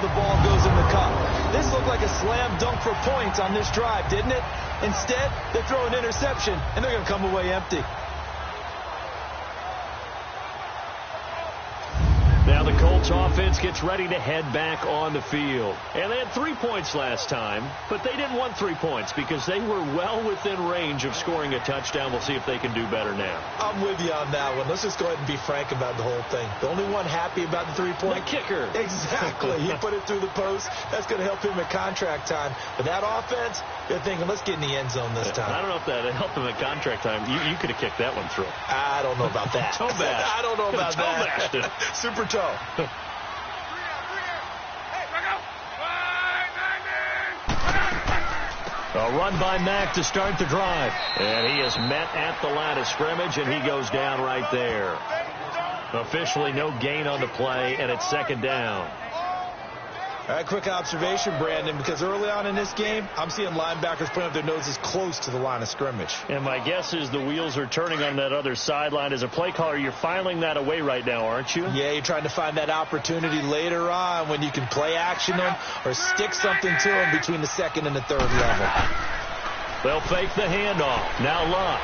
before the ball goes in the cup. This looked like a slam dunk for points on this drive, didn't it? Instead, they throw an interception, and they're going to come away empty. Now the Colts offense gets ready to head back on the field. And they had 3 points last time, but they didn't want 3 points because they were well within range of scoring a touchdown. We'll see if they can do better now. I'm with you on that one. Let's just go ahead and be frank about the whole thing. The only one happy about the 3-point? The kicker. Exactly. He put it through the post. That's going to help him at contract time. But that offense, they're thinking, let's get in the end zone this time. I don't know if that helped him at contract time. You could have kicked that one through. I don't know about that. Toe bash. I don't know about that. Super toe. A run by Mack to start the drive. And he is met at the line of scrimmage, and he goes down right there. Officially no gain on the play, and it's second down. All right, quick observation, Brandon, because early on in this game, I'm seeing linebackers putting up their noses close to the line of scrimmage. And my guess is the wheels are turning on that other sideline. As a play caller, you're filing that away right now, aren't you? Yeah, you're trying to find that opportunity later on when you can play action them or stick something to them between the second and the third level. They'll fake the handoff. Now Luck.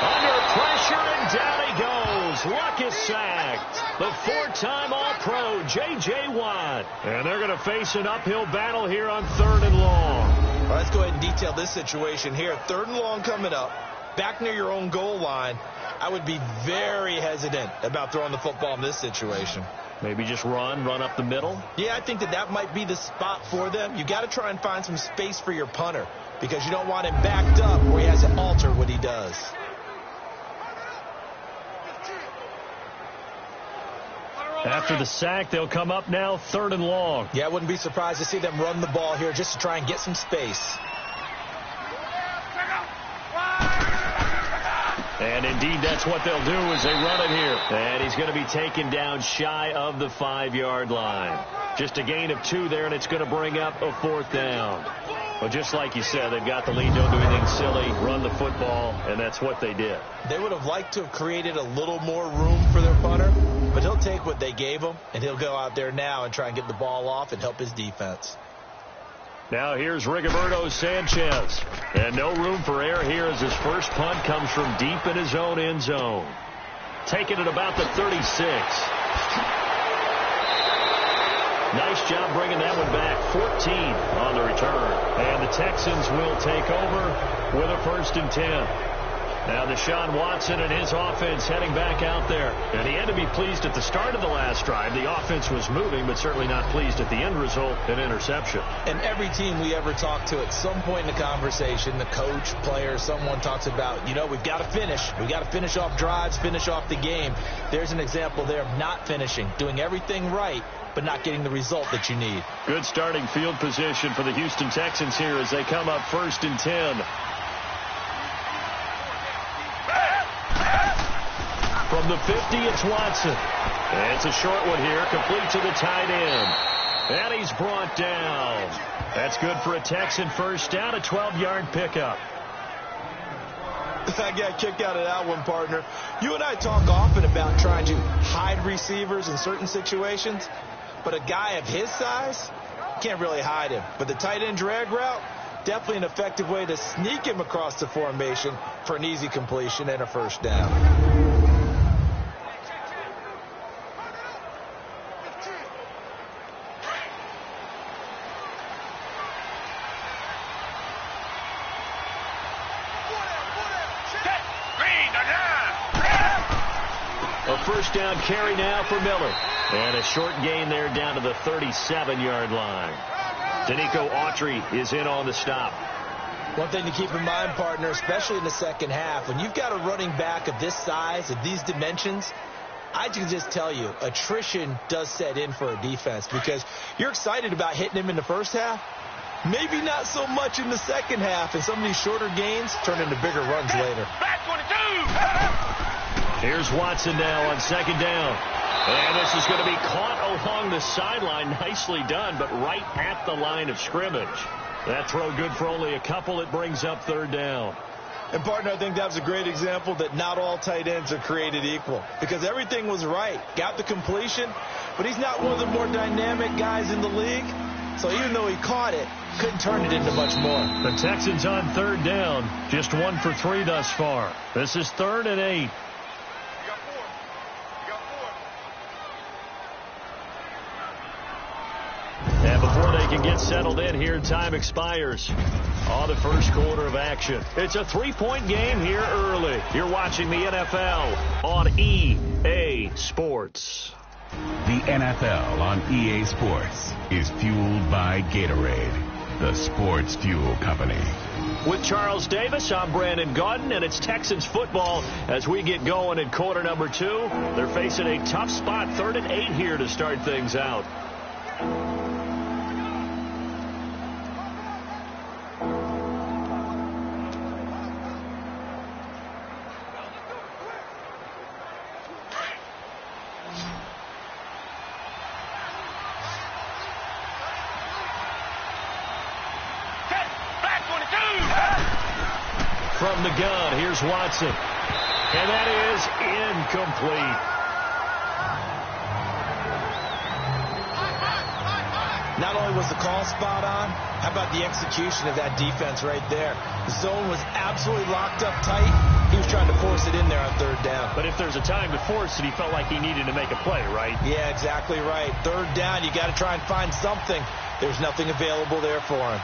Under pressure, and down he goes. Luck is sacked. The 4-time All-Pro, J.J. Watt. And they're going to face an uphill battle here on 3rd and long. All right, let's go ahead and detail this situation here. 3rd and long coming up. Back near your own goal line. I would be very hesitant about throwing the football in this situation. Maybe just run up the middle? Yeah, I think that might be the spot for them. You got to try and find some space for your punter because you don't want him backed up where he has to alter what he does. After the sack, they'll come up now 3rd and long. Yeah, I wouldn't be surprised to see them run the ball here just to try and get some space. And indeed, that's what they'll do as they run it here. And he's going to be taken down shy of the 5-yard line. Just a gain of 2 there, and it's going to bring up a 4th down. Well, just like you said, they've got the lead, don't do anything silly, run the football, and that's what they did. They would have liked to have created a little more room for their punter, but he'll take what they gave him, and he'll go out there now and try and get the ball off and help his defense. Now here's Rigoberto Sanchez. And no room for error here as his first punt comes from deep in his own end zone. Taking it about the 36. Nice job bringing that one back. 14 on the return. And the Texans will take over with a 1st and 10. Now Deshaun Watson and his offense heading back out there. And he had to be pleased at the start of the last drive. The offense was moving, but certainly not pleased at the end result, an interception. And every team we ever talk to at some point in the conversation, the coach, player, someone talks about, you know, we've got to finish. We've got to finish off drives, finish off the game. There's an example there of not finishing, doing everything right, but not getting the result that you need. Good starting field position for the Houston Texans here as they come up 1st and 10. From the 50, it's Watson. And it's a short one here, complete to the tight end. And he's brought down. That's good for a Texan first down, a 12-yard pickup. I got kicked out of that one, partner. You and I talk often about trying to hide receivers in certain situations, but a guy of his size, can't really hide him. But the tight end drag route, definitely an effective way to sneak him across the formation for an easy completion and a first down. A first down carry now for Miller. And a short gain there down to the 37-yard line. Danico Autry is in on the stop. One thing to keep in mind, partner, especially in the second half, when you've got a running back of this size, of these dimensions, I can just tell you, attrition does set in for a defense because you're excited about hitting him in the first half. Maybe not so much in the second half, and some of these shorter gains turn into bigger runs later. Back 22! Here's Watson now on 2nd down. And this is going to be caught along the sideline. Nicely done, but right at the line of scrimmage. That throw good for only a couple. It brings up 3rd down. And, partner, I think that was a great example that not all tight ends are created equal because everything was right. Got the completion, but he's not one of the more dynamic guys in the league. So even though he caught it, couldn't turn it into much more. The Texans on third down, just 1 for 3 thus far. This is 3rd and 8. And before they can get settled in here, time expires on the first quarter of action. It's a 3-point game here early. You're watching the NFL on EA Sports. The NFL on EA Sports is fueled by Gatorade, the sports fuel company. With Charles Davis, I'm Brandon Gaudin, and it's Texans football as we get going in quarter number 2. They're facing a tough spot, 3rd and 8 here to start things out. From the gun, here's Watson. And that is incomplete. Not only was the call spot on, how about the execution of that defense right there? The zone was absolutely locked up tight. He was trying to force it in there on 3rd down. But if there's a time to force it, he felt like he needed to make a play, right? Yeah, exactly right. 3rd down, you got to try and find something. There's nothing available there for him.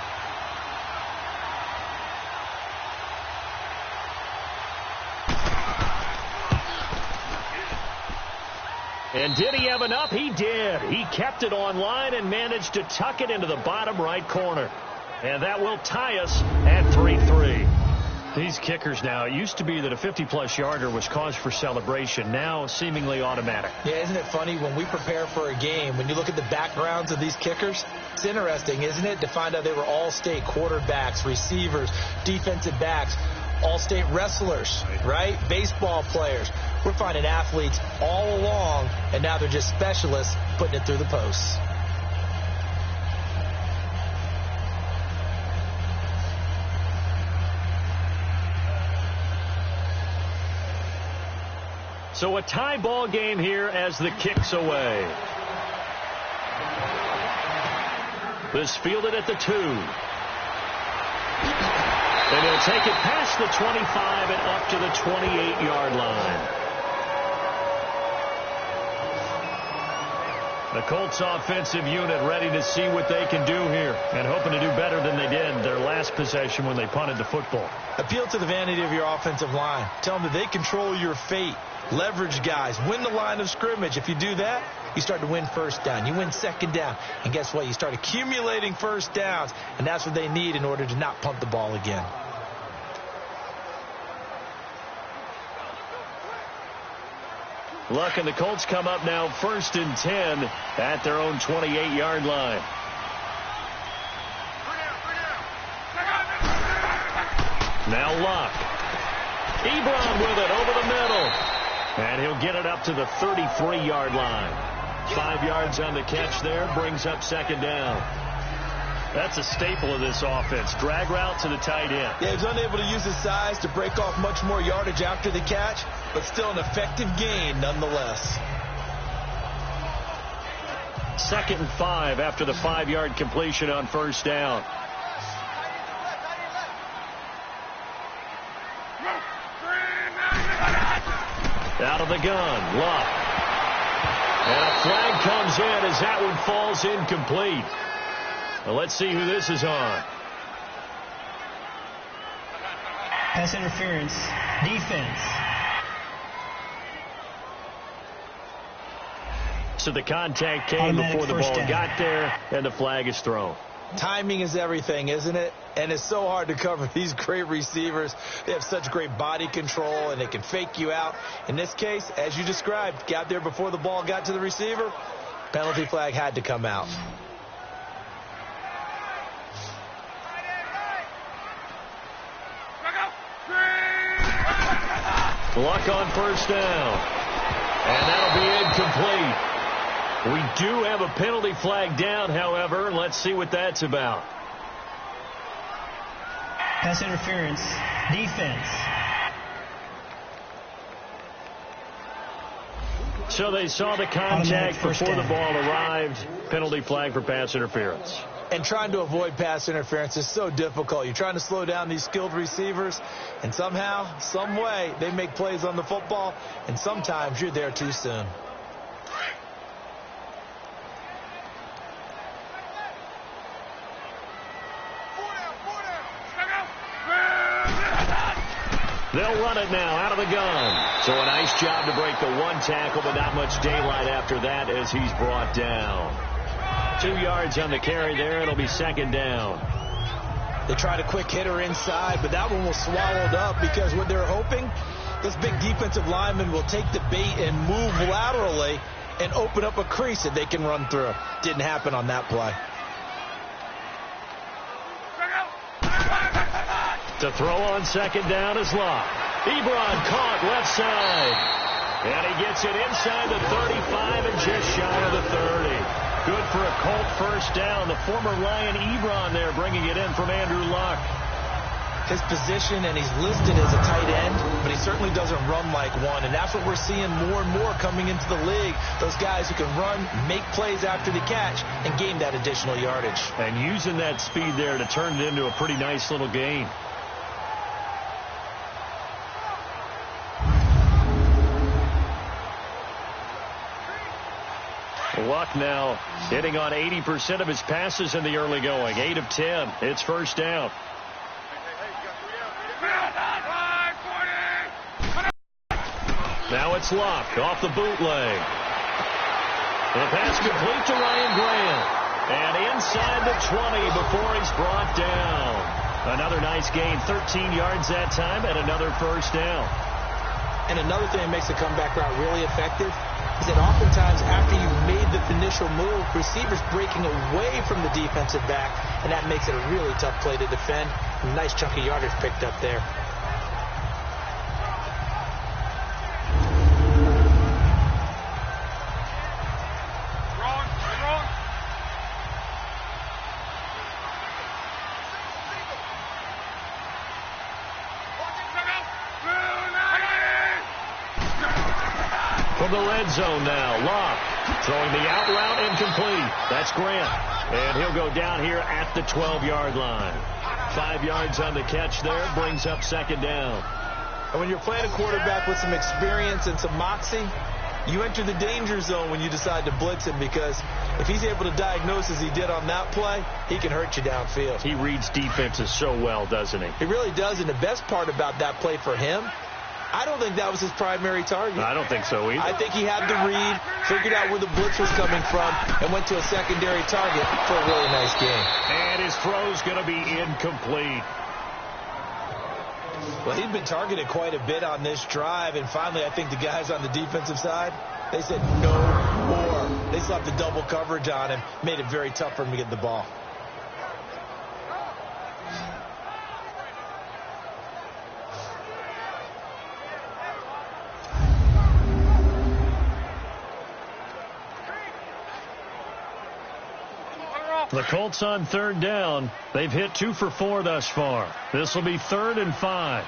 And did he have enough? He did. He kept it online and managed to tuck it into the bottom right corner. And that will tie us at 3-3. These kickers now, it used to be that a 50-plus yarder was cause for celebration. Now seemingly automatic. Yeah, isn't it funny when we prepare for a game, when you look at the backgrounds of these kickers, it's interesting, isn't it, to find out they were all-state quarterbacks, receivers, defensive backs, all-state wrestlers, right? Baseball players. We're finding athletes all along, and now they're just specialists putting it through the posts. So a tie ball game here as the kick's away. This fielded at the 2. And he'll take it past the 25 and up to the 28-yard line. The Colts offensive unit ready to see what they can do here and hoping to do better than they did their last possession when they punted the football. Appeal to the vanity of your offensive line. Tell them that they control your fate. Leverage guys. Win the line of scrimmage. If you do that, you start to win 1st down. You win 2nd down. And guess what? You start accumulating 1st downs. And that's what they need in order to not punt the ball again. Luck and the Colts come up now 1st and 10 at their own 28-yard line. Now Luck. Ebron with it over the middle. And he'll get it up to the 33-yard line. 5 yards on the catch there, brings up 2nd down. That's a staple of this offense. Drag route to the tight end. Yeah, he's unable to use his size to break off much more yardage after the catch, but still an effective gain nonetheless. 2nd and 5 after the 5-yard completion on 1st down. Out of the gun, Luck. And a flag comes in as that one falls incomplete. Well, let's see who this is on. Pass interference. Defense. So the contact came before the ball got there, and the flag is thrown. Timing is everything, isn't it? And it's so hard to cover these great receivers. They have such great body control, and they can fake you out. In this case, as you described, got there before the ball got to the receiver. Penalty flag had to come out. Luck on 1st down. And that'll be incomplete. We do have a penalty flag down, however. Let's see what that's about. Pass interference. Defense. So they saw the contact before the ball arrived. Penalty flag for pass interference. And trying to avoid pass interference is so difficult. You're trying to slow down these skilled receivers, and somehow, some way, they make plays on the football, and sometimes you're there too soon. They'll run it now out of the gun. So a nice job to break the one tackle, but not much daylight after that as he's brought down. 2 yards on the carry there. It'll be second down. They tried a quick hitter inside, but that one was swallowed up because what they're hoping, this big defensive lineman will take the bait and move laterally and open up a crease that they can run through. Didn't happen on that play. To throw on second down is Locke. Ebron caught left side. And he gets it inside the 35 and just shy of the 30. Good for a Colt first down. The former Lion Ebron there bringing it in from Andrew Luck. His position, and he's listed as a tight end, but he certainly doesn't run like one. And that's what we're seeing more and more coming into the league. Those guys who can run, make plays after the catch, and gain that additional yardage. And using that speed there to turn it into a pretty nice little gain. Luck now hitting on 80% of his passes in the early going. 8 of 10. It's first down. Now it's Luck off the bootleg. The pass complete to Ryan Grant. And inside the 20 before he's brought down. Another nice gain. 13 yards that time and another first down. And another thing that makes the comeback route really effective is that oftentimes after you've made the initial move, receivers breaking away from the defensive back, and that makes it a really tough play to defend. A nice chunk of yardage picked up there. From the red zone now, Locke throwing the out route incomplete. That's Grant. And he'll go down here at the 12-yard line. 5 yards on the catch there, brings up second down. And when you're playing a quarterback with some experience and some moxie, you enter the danger zone when you decide to blitz him, because if he's able to diagnose as he did on that play, he can hurt you downfield. He reads defenses so well, doesn't he? He really does, and the best part about that play for him, I don't think that was his primary target. I don't think so either. I think he had the read, figured out where the blitz was coming from, and went to a secondary target for a really nice game. And his throw's going to be incomplete. Well, he'd been targeted quite a bit on this drive, and finally I think the guys on the defensive side, they said no more. They slapped the double coverage on him, made it very tough for him to get the ball. The Colts on third down. They've hit 2 for 4 thus far. This will be 3rd and 5.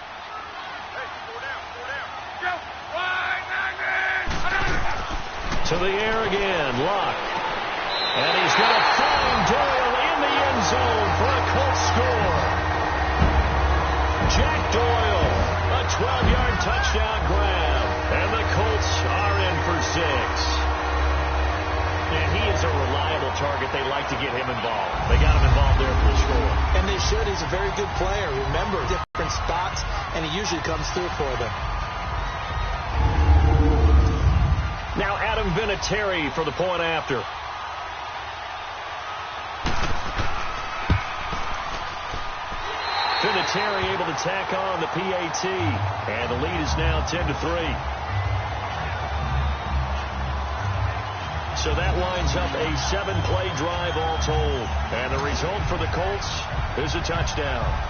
To the air again, Locke. And he's going to find Doyle in the end zone for a Colts score. Jack Doyle, a 12-yard touchdown grab. And the Colts are in for 6. And he is a reliable target. They like to get him involved. They got him involved there for the score. And they should. He's a very good player. Remember, different spots, and he usually comes through for them. Now Adam Vinatieri for the point after. Vinatieri able to tack on the PAT. And the lead is now 10-3. So that lines up a 7-play drive all told. And the result for the Colts is a touchdown.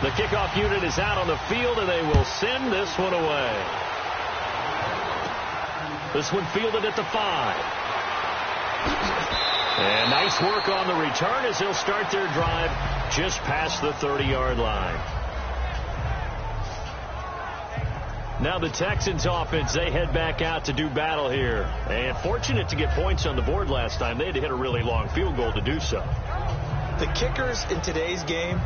The kickoff unit is out on the field, and they will send this one away. This one fielded at the 5. And nice work on the return as they'll start their drive just past the 30-yard line. Now the Texans offense, they head back out to do battle here. And fortunate to get points on the board last time. They had to hit a really long field goal to do so. The kickers in today's game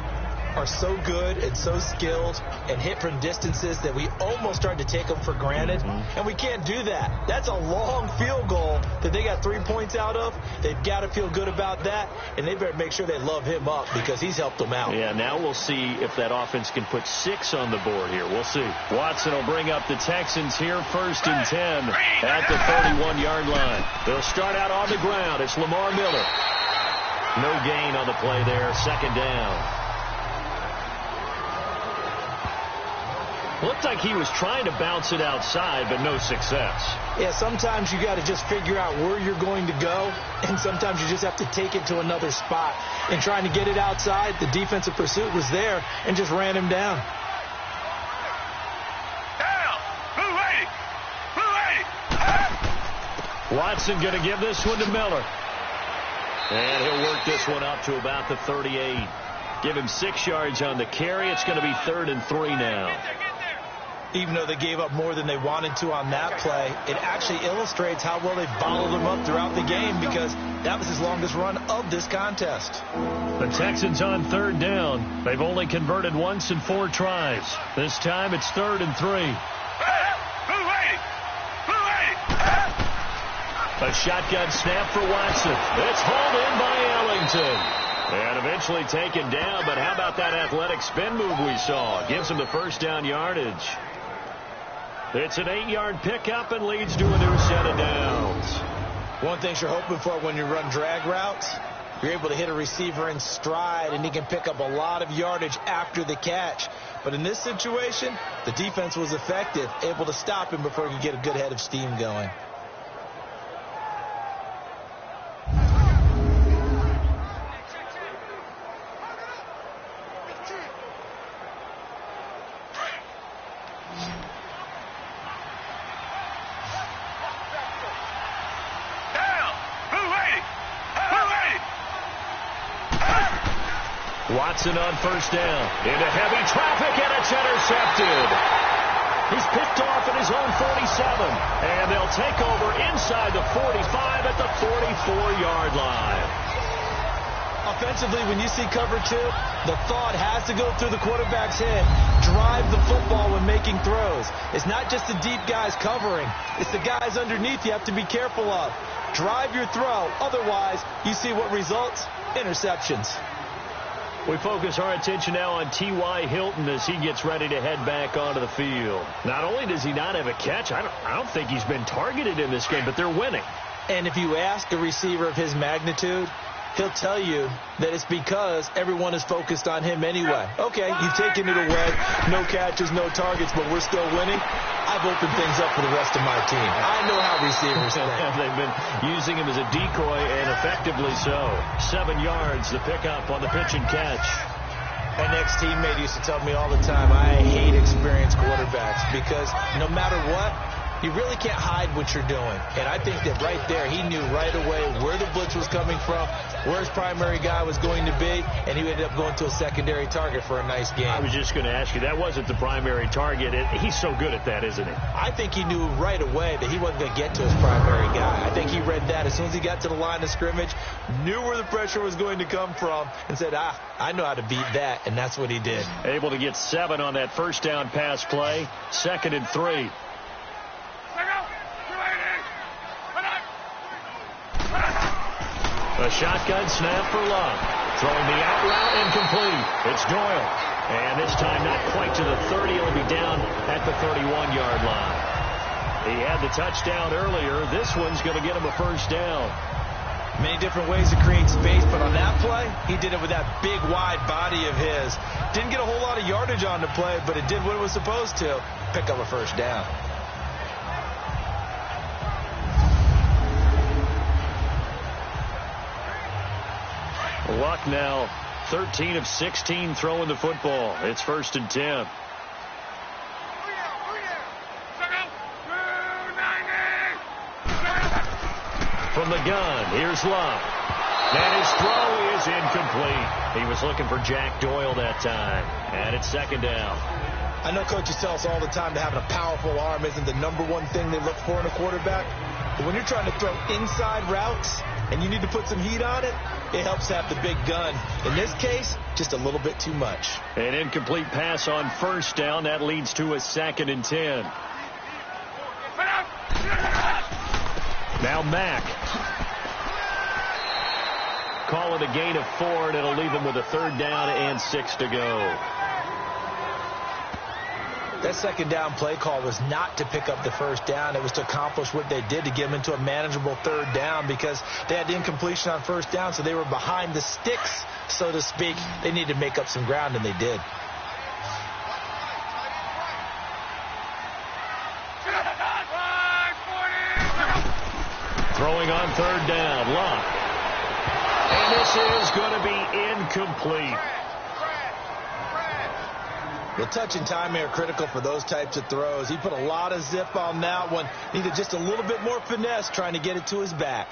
are so good and so skilled and hit from distances that we almost start to take them for granted. And we can't do that. That's a long field goal that they got 3 points out of. They've got to feel good about that, and they better make sure they love him up because he's helped them out. Yeah, now we'll see if that offense can put 6 on the board here. We'll see. Watson will bring up the Texans here, 1st and 10 at the 31-yard line. They'll start out on the ground. It's Lamar Miller. No gain on the play there, 2nd down. Looked like he was trying to bounce it outside, but no success. Yeah, sometimes you got to just figure out where you're going to go, and sometimes you just have to take it to another spot. And trying to get it outside, the defensive pursuit was there and just ran him down. Watson going to give this one to Miller. And he'll work this one up to about the 38. Give him 6 yards on the carry. It's going to be 3rd and 3 now. Even though they gave up more than they wanted to on that play, it actually illustrates how well they followed them up throughout the game because that was his longest run of this contest. The Texans on 3rd down. They've only converted once in 4 tries. This time it's 3rd and 3. A shotgun snap for Watson. It's hauled in by Ellington. And eventually taken down, but how about that athletic spin move we saw? Gives him the 1st down yardage. It's an 8-yard pickup and leads to a new set of downs. One thing you're hoping for when you run drag routes, you're able to hit a receiver in stride, and he can pick up a lot of yardage after the catch. But in this situation, the defense was effective, able to stop him before he could get a good head of steam going. Watson on 1st down. Into heavy traffic, and it's intercepted. He's picked off at his own 47. And they'll take over inside the 45 at the 44-yard line. Offensively, when you see cover 2, the thought has to go through the quarterback's head. Drive the football when making throws. It's not just the deep guys covering. It's the guys underneath you have to be careful of. Drive your throw. Otherwise, you see what results? Interceptions. We focus our attention now on T.Y. Hilton as he gets ready to head back onto the field. Not only does he not have a catch, I don't think he's been targeted in this game, but they're winning. And if you ask a receiver of his magnitude, he'll tell you that it's because everyone is focused on him anyway. Okay, you've taken it away. No catches, no targets, but we're still winning. I've opened things up for the rest of my team. I know how receivers think. They've been using him as a decoy, and effectively so. 7 yards, the pickup on the pitch and catch. My next teammate used to tell me all the time, I hate experienced quarterbacks because no matter what, you really can't hide what you're doing. And I think that right there, he knew right away where the blitz was coming from, where his primary guy was going to be, and he ended up going to a secondary target for a nice game. I was just going to ask you, that wasn't the primary target. He's so good at that, isn't he? I think he knew right away that he wasn't going to get to his primary guy. I think he read that as soon as he got to the line of scrimmage, knew where the pressure was going to come from, and said, I know how to beat that, and that's what he did. Able to get 7 on that 1st down pass play, 2nd and 3. A shotgun snap for Love. Throwing the out route incomplete. It's Doyle. And this time not quite to the 30. It'll be down at the 31-yard line. He had the touchdown earlier. This one's going to get him a 1st down. Many different ways to create space, but on that play, he did it with that big, wide body of his. Didn't get a whole lot of yardage on the play, but it did what it was supposed to. Pick up a 1st down. Luck now 13 of 16 throwing the football. It's 1st and 10. From the gun, here's Love. And his throw is incomplete. He was looking for Jack Doyle that time. And it's 2nd down. I know coaches tell us all the time that having a powerful arm isn't the #1 thing they look for in a quarterback. But when you're trying to throw inside routes and you need to put some heat on it, it helps have the big gun. In this case, just a little bit too much. An incomplete pass on 1st down. That leads to a 2nd and 10. Now Mack. Call it a gain of 4, and it'll leave him with a 3rd down and 6 to go. That 2nd down play call was not to pick up the 1st down. It was to accomplish what they did, to get them into a manageable 3rd down, because they had the incompletion on 1st down, so they were behind the sticks, so to speak. They needed to make up some ground, and they did. Throwing on 3rd down, Love. And this is going to be incomplete. The touch and timing are critical for those types of throws. He put a lot of zip on that one. Needed just a little bit more finesse trying to get it to his back.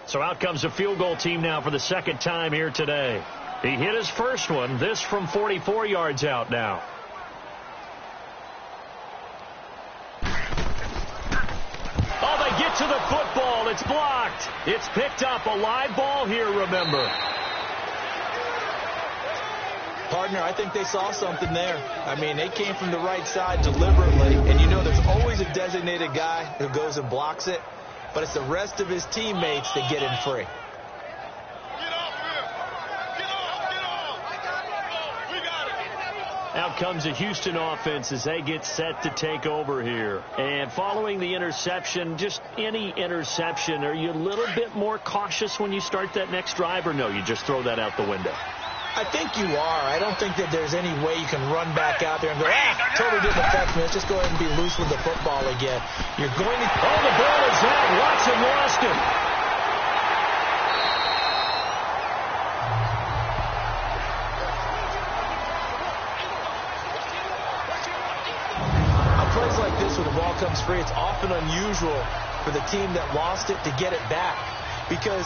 So out comes a field goal team now for the 2nd time here today. He hit his first one, this from 44 yards out now. Oh, they get to the football. It's blocked. It's picked up. A live ball here, remember. Partner, I think they saw something there. I mean, they came from the right side deliberately, and you know there's always a designated guy who goes and blocks it, but it's the rest of his teammates that get in free. Out comes a Houston offense as they get set to take over here. And following the interception, just any interception, are you a little bit more cautious when you start that next drive, or no, you just throw that out the window? I think you are. I don't think that there's any way you can run back out there and go, totally didn't affect me. Let's just go ahead and be loose with the football again. You're going to... Oh, the ball is out. Watson lost it. On plays like this where the ball comes free, it's often unusual for the team that lost it to get it back, because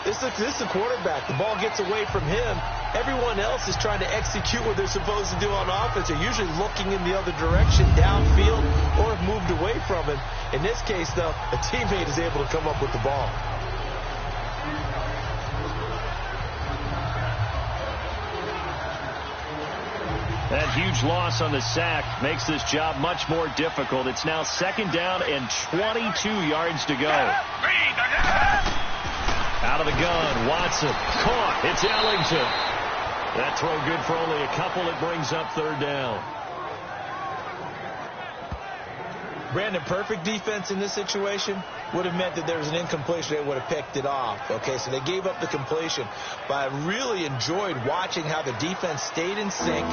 this is the quarterback. The ball gets away from him. Everyone else is trying to execute what they're supposed to do on offense. They're usually looking in the other direction, downfield, or have moved away from him. In this case, though, a teammate is able to come up with the ball. That huge loss on the sack makes this job much more difficult. It's now 2nd down and 22 yards to go. Out of the gun, Watson caught. It's Ellington. That throw good for only a couple. It brings up 3rd down. Brandon, perfect defense in this situation would have meant that there was an incompletion. They would have picked it off. Okay, so they gave up the completion. But I really enjoyed watching how the defense stayed in sync,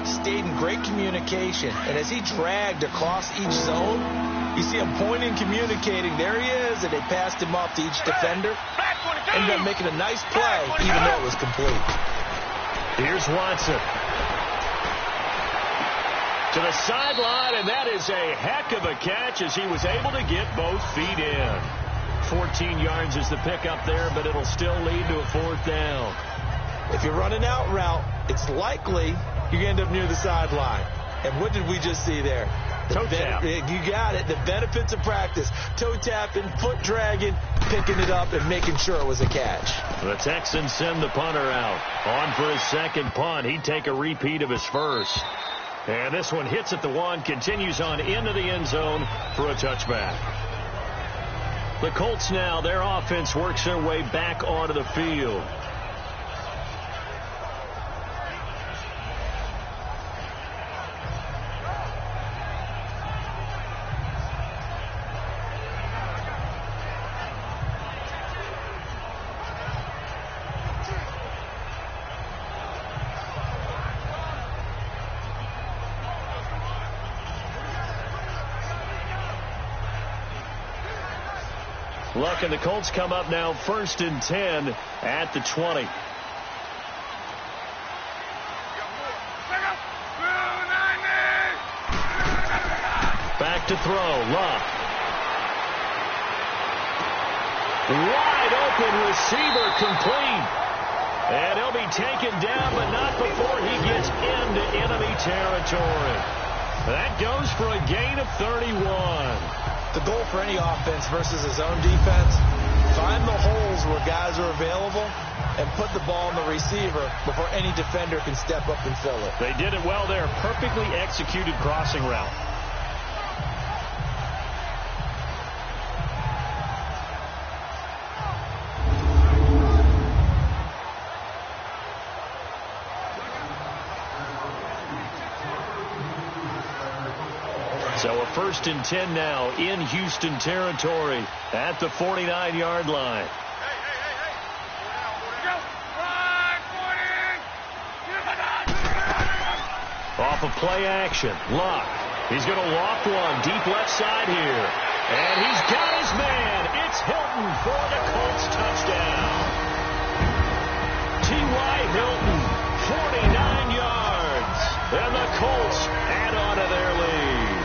stayed in great communication. And as he dragged across each zone, you see him pointing, communicating. There he is, and they passed him off to each defender. Ended up making a nice play, even though it was complete. Here's Watson. To the sideline, and that is a heck of a catch as he was able to get both feet in. 14 yards is the pickup there, but it'll still lead to a 4th down. If you're running out route, it's likely you end up near the sideline. And what did we just see there? Toe tap. You got it. The benefits of practice. Toe tapping, foot dragging, picking it up, and making sure it was a catch. The Texans send the punter out. On for his 2nd punt. He'd take a repeat of his first. And this one hits at the 1, continues on into the end zone for a touchback. The Colts now, their offense works their way back onto the field. Look, and the Colts come up now 1st and 10 at the 20. Back to throw. Luck. Wide open receiver, complete. And he'll be taken down, but not before he gets into enemy territory. That goes for a gain of 31. The goal for any offense versus his own defense, find the holes where guys are available and put the ball in the receiver before any defender can step up and fill it. They did it well there. Perfectly executed crossing route. So a 1st and 10 now in Houston territory at the 49-yard line. Off of play action. Luck. He's going to loft one deep left side here. And he's got his man. It's Hilton for the Colts touchdown. T.Y. Hilton, 49 yards. And the Colts add on to their lead.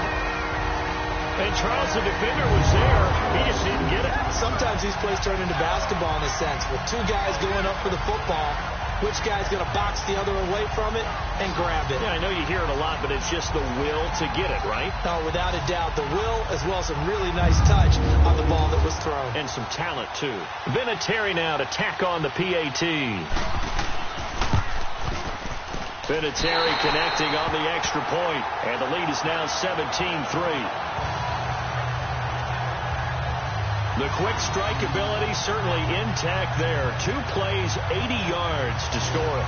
And Charles, the defender, was there. He just didn't get it. Sometimes these plays turn into basketball in a sense. With two guys going up for the football, which guy's going to box the other away from it and grab it? Yeah, I know you hear it a lot, but it's just the will to get it, right? No, without a doubt. The will, as well as some really nice touch on the ball that was thrown. And some talent, too. Vinatieri now to tack on the PAT. Vinatieri connecting on the extra point, and the lead is now 17-3. The quick strike ability certainly intact there. 2 plays, 80 yards to score it.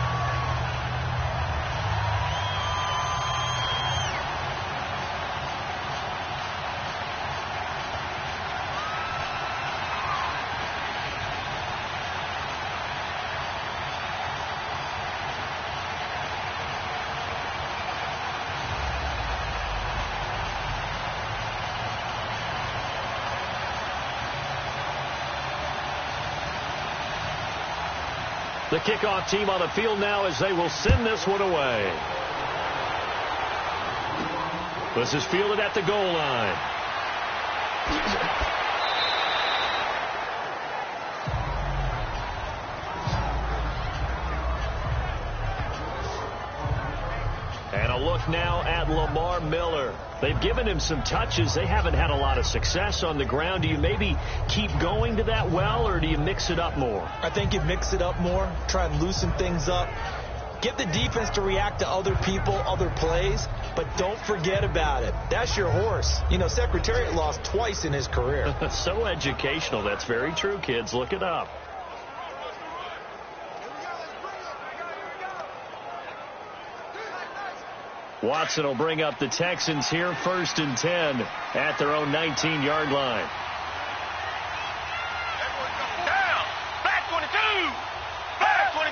The kickoff team on the field now as they will send this one away. This is fielded at the goal line. And a look now at Lamar Miller. They've given him some touches. They haven't had a lot of success on the ground. Do you maybe keep going to that well, or do you mix it up more? I think you mix it up more, try and loosen things up. Get the defense to react to other people, other plays, but don't forget about it. That's your horse. You know, Secretariat lost twice in his career. So educational. That's very true, kids. Look it up. Watson will bring up the Texans here 1st and 10 at their own 19-yard line. Down. Back 22. Back 22.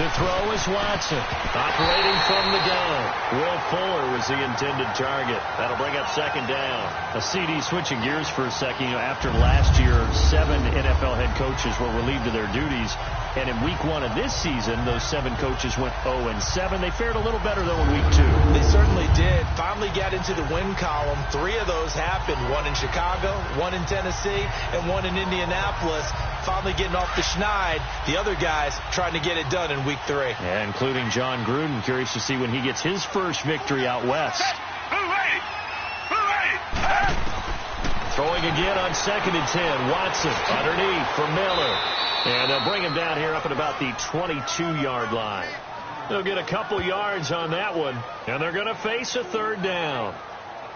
To throw is Watson. Operating from the gun. Will Fuller was the intended target. That'll bring up 2nd down. A CD switching gears for a second. You know, after last year, 7 NFL head coaches were relieved of their duties. And in week 1 of this season, those 7 coaches went 0-7. They fared a little better, though, in week 2. They certainly did. Finally got into the win column. 3 of those happened. 1 in Chicago, 1 in Tennessee, and 1 in Indianapolis. Finally getting off the schneid. The other guys trying to get it done in week 3. Yeah, including John Gruden. Curious to see when he gets his first victory out west. Throwing again on 2nd and 10. Watson underneath for Miller. And they'll bring him down here up at about the 22-yard line. They'll get a couple yards on that one, and they're going to face a 3rd down.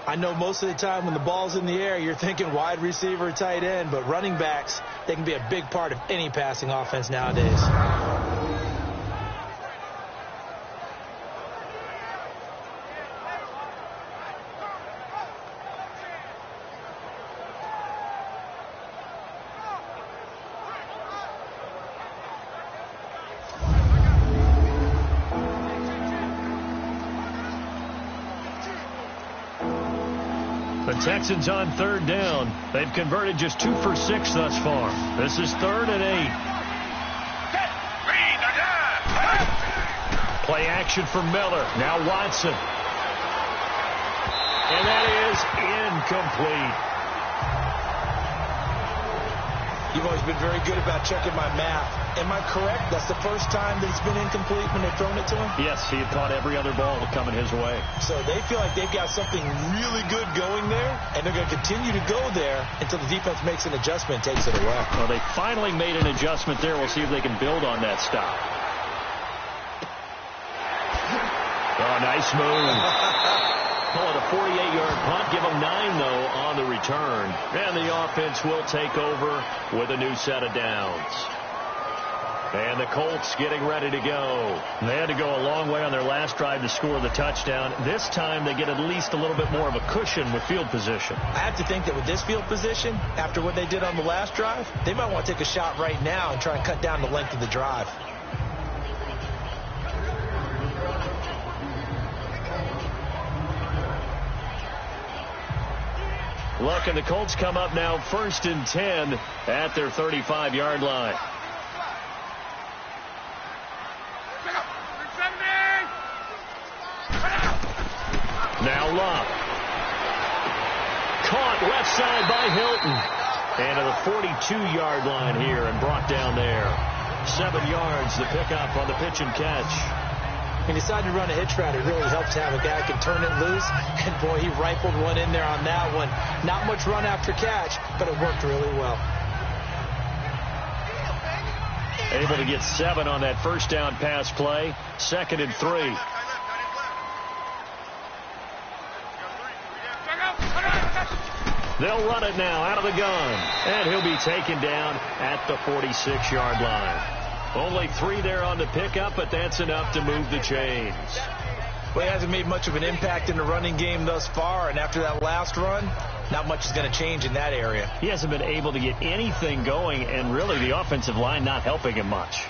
I know most of the time when the ball's in the air, you're thinking wide receiver, tight end, but running backs, they can be a big part of any passing offense nowadays. The Texans on third down. They've converted just 2 for 6 thus far. This is 3rd and 8. Play action for Miller. Now Watson. And that is incomplete. You've always been very good about checking my math. Am I correct? That's the first time that it's been incomplete when they've thrown it to him? Yes, he had caught every other ball coming his way. So they feel like they've got something really good going there, and they're going to continue to go there until the defense makes an adjustment and takes it away. Well, they finally made an adjustment there. We'll see if they can build on that stop. Oh, nice move. Call it a 48-yard punt. Give them 9, though, on the return. And the offense will take over with a new set of downs. And the Colts getting ready to go. They had to go a long way on their last drive to score the touchdown. This time they get at least a little bit more of a cushion with field position. I have to think that with this field position, after what they did on the last drive, they might want to take a shot right now and try and cut down the length of the drive. Look, and the Colts come up now 1st and 10 at their 35-yard line. Now Love. Caught left side by Hilton. And to the 42-yard line here and brought down there. 7 yards, the pickup on the pitch and catch. When you decide to run a hitch route, it really helps to have a guy who can turn it loose. And, boy, he rifled one in there on that one. Not much run after catch, but it worked really well. Able to get 7 on that first down pass play. 2nd and 3. They'll run it now out of the gun. And he'll be taken down at the 46-yard line. Only 3 there on the pickup, but that's enough to move the chains. Well, he hasn't made much of an impact in the running game thus far, and after that last run, not much is going to change in that area. He hasn't been able to get anything going, and really the offensive line not helping him much.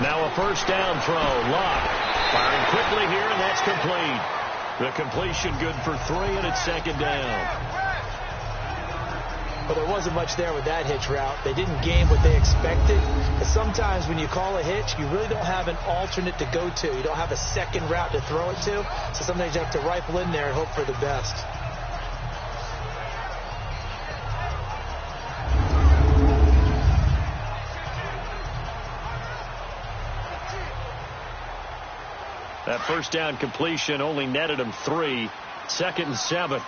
Now a first down throw. Locke firing quickly here, and that's complete. The completion good for 3, and it's 2nd down. Well, there wasn't much there with that hitch route. They didn't gain what they expected. But sometimes when you call a hitch, you really don't have an alternate to go to. You don't have a second route to throw it to. So sometimes you have to rifle in there and hope for the best. That first down completion only netted him 3. 2nd and 7.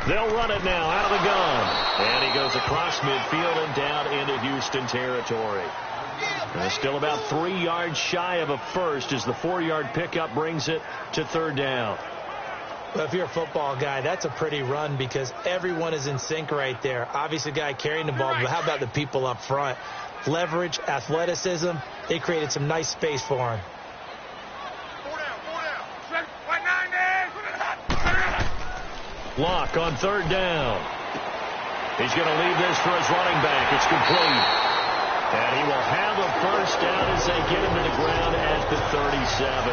They'll run it now out of the gun. And he goes across midfield and down into Houston territory. And still about 3 yards shy of a first as the 4-yard pickup brings it to 3rd down. Well, if you're a football guy, that's a pretty run because everyone is in sync right there. Obviously, the guy carrying the ball, but how about the people up front? Leverage, athleticism, they created some nice space for him. Locke on 3rd down. He's going to leave this for his running back. It's complete. And he will have a first down as they get him to the ground at the 37.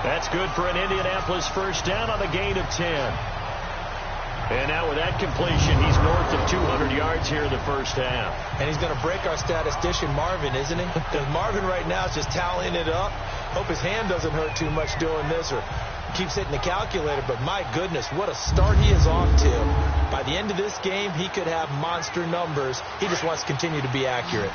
That's good for an Indianapolis first down on a gain of 10. And now with that completion, he's north of 200 yards here in the first half. And he's going to break our statistician Marvin, isn't he? Because Marvin right now is just tallying it up. Hope his hand doesn't hurt too much doing this or keeps hitting the calculator. But my goodness, what a start he is off to. By the end of this game, he could have monster numbers. He just wants to continue to be accurate.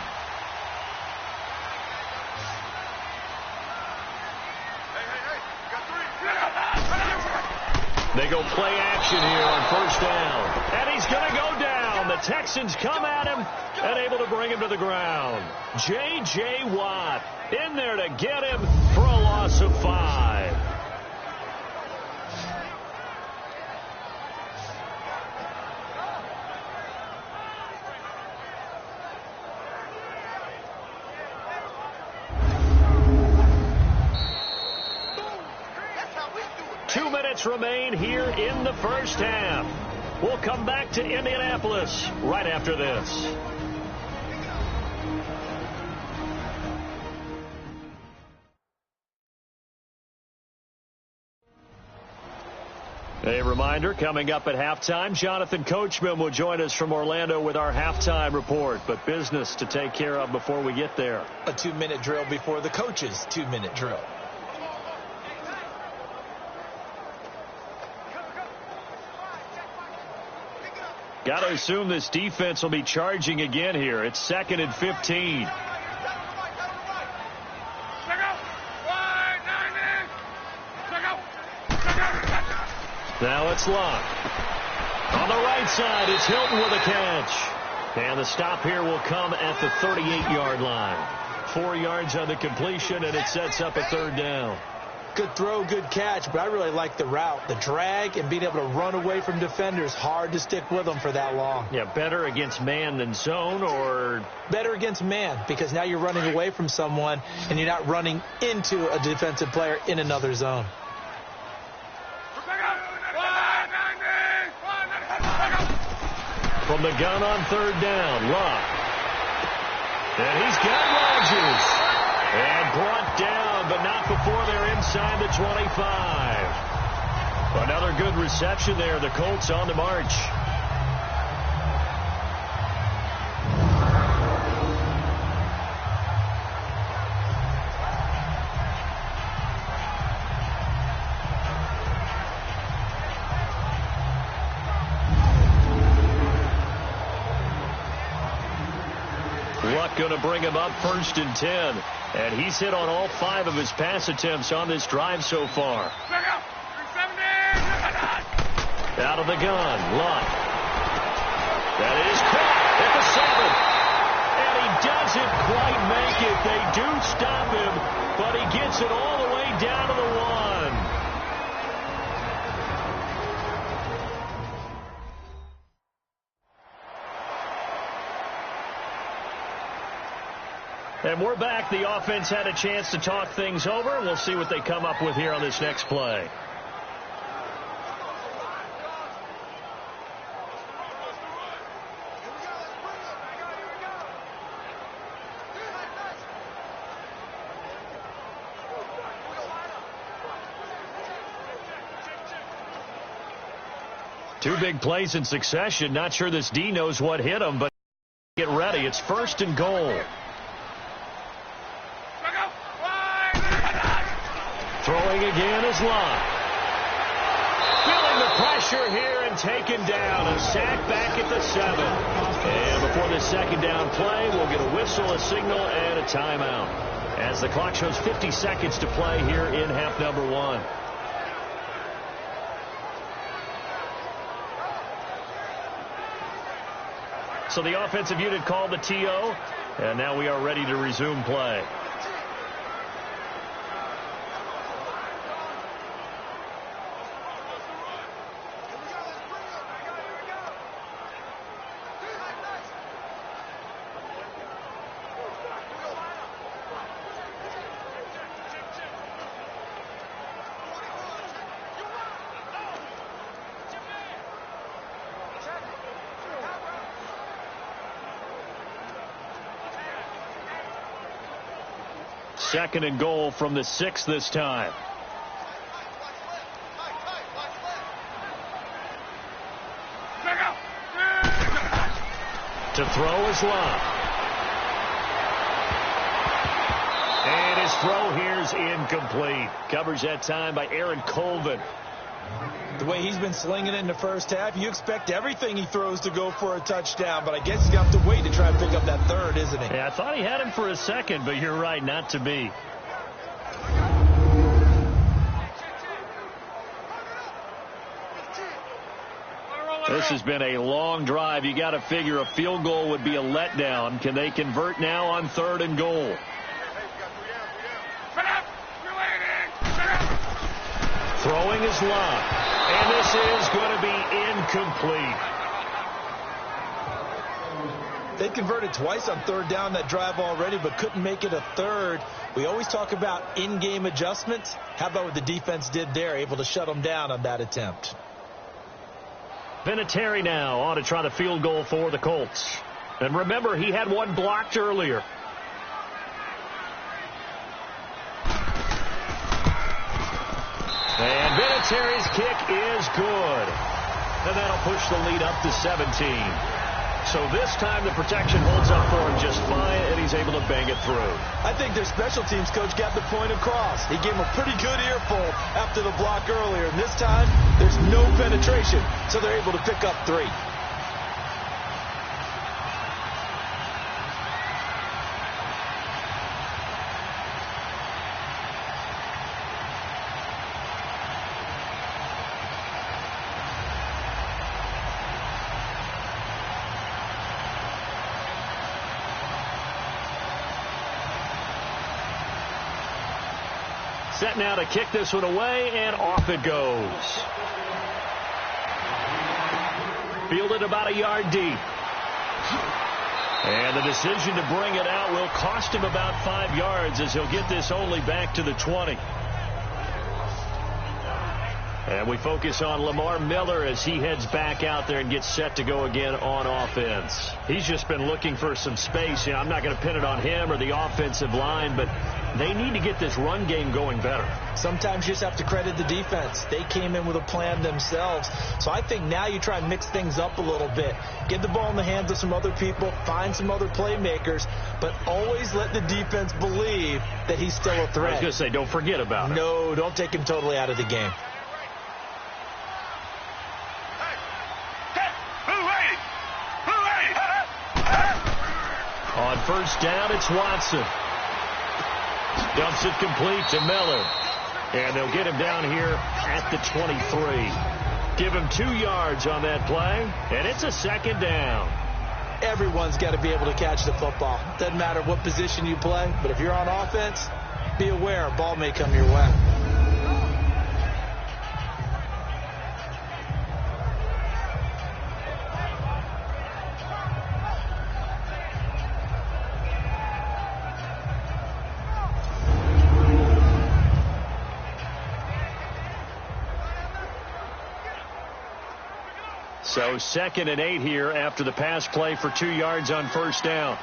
They go play action here on first down. And he's going to go down. The Texans come at him and able to bring him to the ground. J.J. Watt in there to get him for a loss of 5. Remain here in the first half. We'll come back to Indianapolis right after this. A reminder, coming up at halftime, Jonathan Coachman will join us from Orlando with our halftime report. But business to take care of before we get there. A 2-minute drill before the coach's 2-minute drill. Got to assume this defense will be charging again here. It's 2nd and 15. Now it's Locke. On the right side, it's Hilton with a catch. And the stop here will come at the 38-yard line. 4 yards on the completion, and it sets up a 3rd down. Good throw, good catch, but I really like the route. The drag and being able to run away from defenders, hard to stick with them for that long. Yeah, better against man than zone, or? Better against man, because now you're running away from someone, and you're not running into a defensive player in another zone. From the gun on 3rd down, Locke. And he's got Rodgers. And brought down, but not before they're inside the 25. Another good reception there. The Colts on the march. Luck going to bring him up 1st and 10. And he's hit on all 5 of his pass attempts on this drive so far. Out of the gun, Luck. That is caught at the 7. And he doesn't quite make it. They do stop him, but he gets it all the way down to the 1. And we're back. The offense had a chance to talk things over. We'll see what they come up with here on this next play. Two big plays in succession. Not sure this D knows what hit him, but get ready. It's 1st and goal. Throwing again is Locke. Feeling the pressure here and taken down. A sack back at the 7. And before the 2nd down play, we'll get a whistle, a signal, and a timeout. As the clock shows 50 seconds to play here in half number 1. So the offensive unit called the TO, and now we are ready to resume play. Second and goal from the 6 this time. To throw is Locke. And his throw here is incomplete. Covers that time by Aaron Colvin. The way he's been slinging it in the first half, you expect everything he throws to go for a touchdown, but I guess he's got to wait to try and pick up that 3rd, isn't he? Yeah, I thought he had him for a second, but you're right, not to be. This has been a long drive. You got to figure a field goal would be a letdown. Can they convert now on 3rd and goal? Throwing is Locke. And this is going to be incomplete. They converted twice on 3rd down that drive already, but couldn't make it a 3rd. We always talk about in-game adjustments. How about what the defense did there, able to shut them down on that attempt? Vinatieri now on to try the field goal for the Colts. And remember, he had one blocked earlier. And Vinatieri's kick is good. And that'll push the lead up to 17. So this time the protection holds up for him just fine, and he's able to bang it through. I think their special teams coach got the point across. He gave him a pretty good earful after the block earlier. And this time, there's no penetration, so they're able to pick up 3. Set now to kick this one away, and off it goes. Fielded about a yard deep. And the decision to bring it out will cost him about 5 yards, as he'll get this only back to the 20. And we focus on Lamar Miller as he heads back out there and gets set to go again on offense. He's just been looking for some space. I'm not going to pin it on him or the offensive line, but they need to get this run game going better. Sometimes you just have to credit the defense. They came in with a plan themselves. So I think now you try and mix things up a little bit. Get the ball in the hands of some other people, find some other playmakers, but always let the defense believe that he's still a threat. I was going to say, don't forget about it. No, don't take him totally out of the game. On first down, it's Watson. Dumps it complete to Miller. And they'll get him down here at the 23. Give him 2 yards on that play, and it's a second down. Everyone's got to be able to catch the football. Doesn't matter what position you play, but if you're on offense, be aware a ball may come your way. So 2nd and 8 here after the pass play for 2 yards on first down.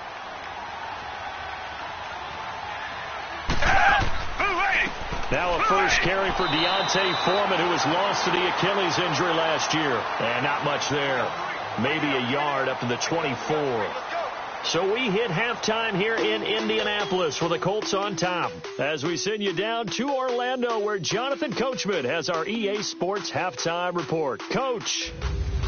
Now a first carry for Deontay Foreman, who was lost to the Achilles injury last year. And not much there. Maybe a yard up to the 24. So we hit halftime here in Indianapolis with the Colts on top, as we send you down to Orlando, where Jonathan Coachman has our EA Sports halftime report. Coach.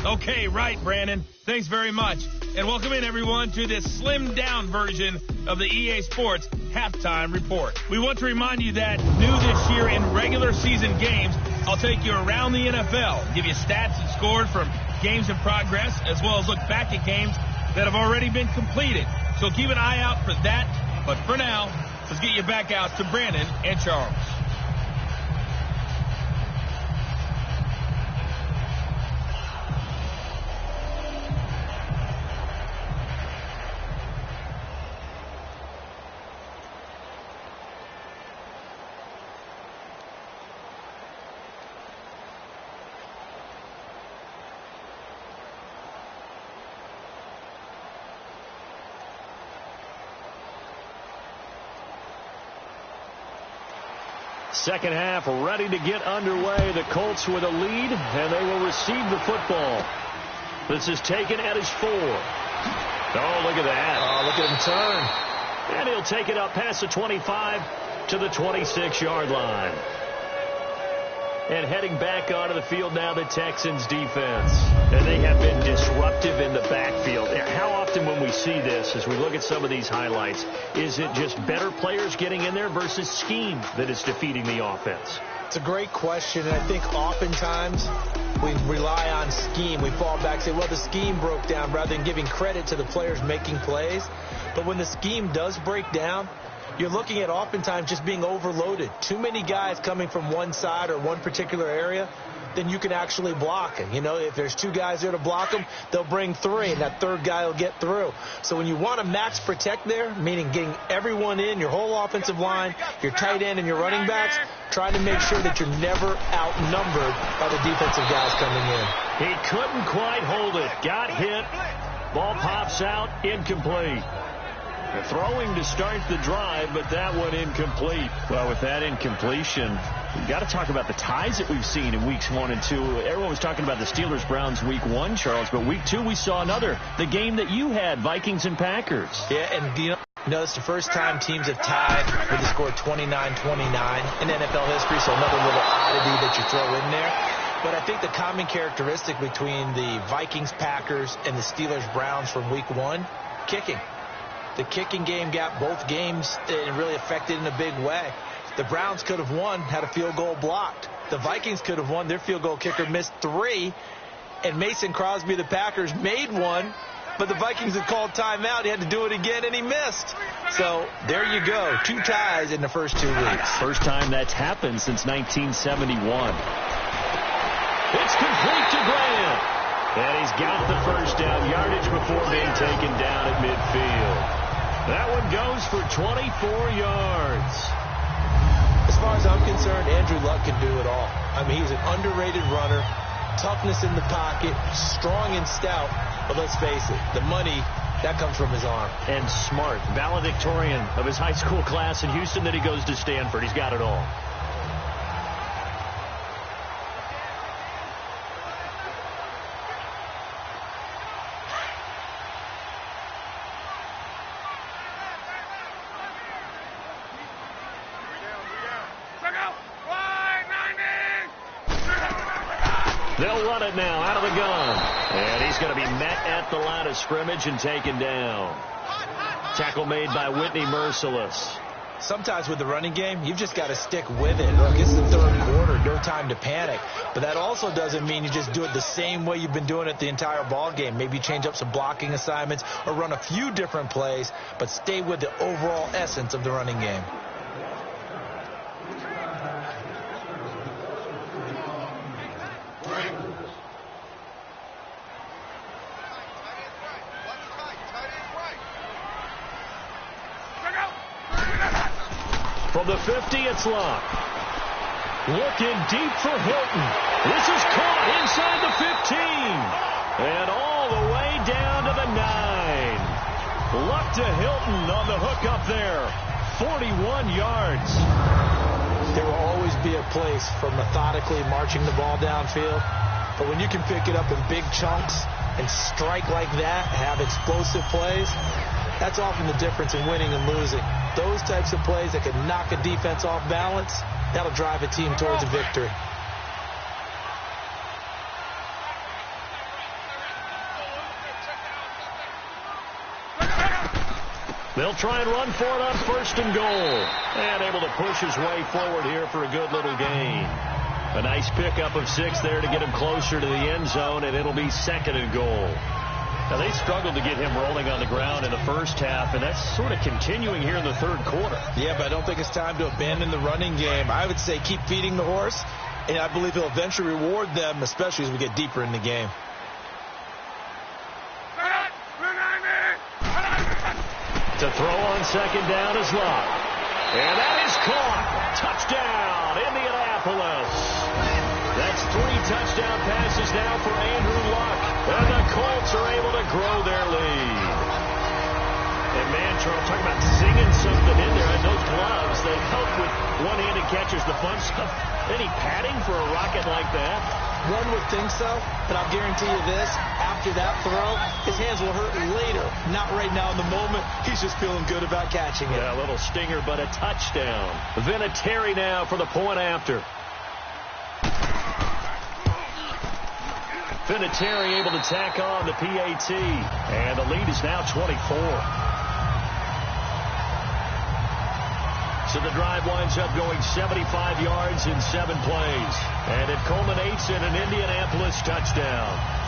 Okay, right, Brandon. Thanks very much. And welcome in, everyone, to this slimmed-down version of the EA Sports Halftime Report. We want to remind you that new this year in regular season games, I'll take you around the NFL, give you stats and scores from games in progress, as well as look back at games that have already been completed. So keep an eye out for that. But for now, let's get you back out to Brandon and Charles. Second half ready to get underway. The Colts with a lead, and they will receive the football. This is taken at his 4. Oh, look at that. Oh, look at him turn. And he'll take it up past the 25 to the 26-yard line. And heading back onto the field now, the Texans defense. And they have been disruptive in the backfield. How often when we see this, as we look at some of these highlights, is it just better players getting in there versus scheme that is defeating the offense? It's a great question, and I think oftentimes we rely on scheme. We fall back and say, well, the scheme broke down, rather than giving credit to the players making plays. But when the scheme does break down, you're looking at oftentimes just being overloaded. Too many guys coming from one side or one particular area, then you can actually block them. You know, if there's 2 guys there to block them, they'll bring 3, and that 3rd guy will get through. So when you want to max protect there, meaning getting everyone in, your whole offensive line, your tight end and your running backs, trying to make sure that you're never outnumbered by the defensive guys coming in. He couldn't quite hold it. Got hit. Ball pops out. Incomplete. They're throwing to start the drive, but that one incomplete. Well, with that incompletion, we've got to talk about the ties that we've seen in weeks 1 and 2. Everyone was talking about the Steelers-Browns week 1, Charles, but week 2 we saw another. The game that you had, Vikings and Packers. Yeah, and you know, it's the first time teams have tied with the score 29-29 in NFL history, so another little oddity that you throw in there. But I think the common characteristic between the Vikings, Packers, and the Steelers-Browns from week 1, kicking. The kicking game got both games and really affected in a big way. The Browns could have won, had a field goal blocked. The Vikings could have won. Their field goal kicker missed 3. And Mason Crosby, the Packers, made 1. But the Vikings had called timeout. He had to do it again, and he missed. So there you go. 2 ties in the first 2 weeks. First time that's happened since 1971. It's complete to Grant. And he's got the first down yardage before being taken down at midfield. That one goes for 24 yards. As far as I'm concerned, Andrew Luck can do it all. I mean, he's an underrated runner, toughness in the pocket, strong and stout. But let's face it, the money, that comes from his arm. And smart. Valedictorian of his high school class in Houston, then he goes to Stanford. He's got it all. They'll run it now out of the gun. And he's going to be met at the line of scrimmage and taken down. Tackle made by Whitney Merciless. Sometimes with the running game, you've just got to stick with it. Look, it's the third quarter, no time to panic. But that also doesn't mean you just do it the same way you've been doing it the entire ball game. Maybe change up some blocking assignments or run a few different plays, but stay with the overall essence of the running game. From the 50, it's Luck. Looking deep for Hilton. This is caught inside the 15. And all the way down to the 9. Luck to Hilton on the hook up there. 41 yards. There will always be a place for methodically marching the ball downfield. But when you can pick it up in big chunks and strike like that, have explosive plays, that's often the difference in winning and losing. Those types of plays that can knock a defense off balance, that'll drive a team towards a victory. They'll try and run for it on 1st and goal. And able to push his way forward here for a good little gain. A nice pickup of 6 there to get him closer to the end zone, and it'll be 2nd and goal. Now, they struggled to get him rolling on the ground in the first half, and that's sort of continuing here in the third quarter. Yeah, but I don't think it's time to abandon the running game. I would say keep feeding the horse, and I believe he'll eventually reward them, especially as we get deeper in the game. To throw on 2nd down is Luck. And that is caught. Touchdown, Indianapolis. That's 3 touchdown passes now for Andrew Luck. And the Colts are able to grow their lead. And man, Charles, talking about singing something in there. And those gloves, they help with one-handed catches, the fun stuff. Any padding for a rocket like that? One would think so, but I'll guarantee you this. After that throw, his hands will hurt later. Not right now in the moment. He's just feeling good about catching it. Yeah, a little stinger, but a touchdown. Vinatieri now for the point after. Vinatieri able to tack on the PAT. And the lead is now 24. So the drive winds up going 75 yards in 7 plays. And it culminates in an Indianapolis touchdown.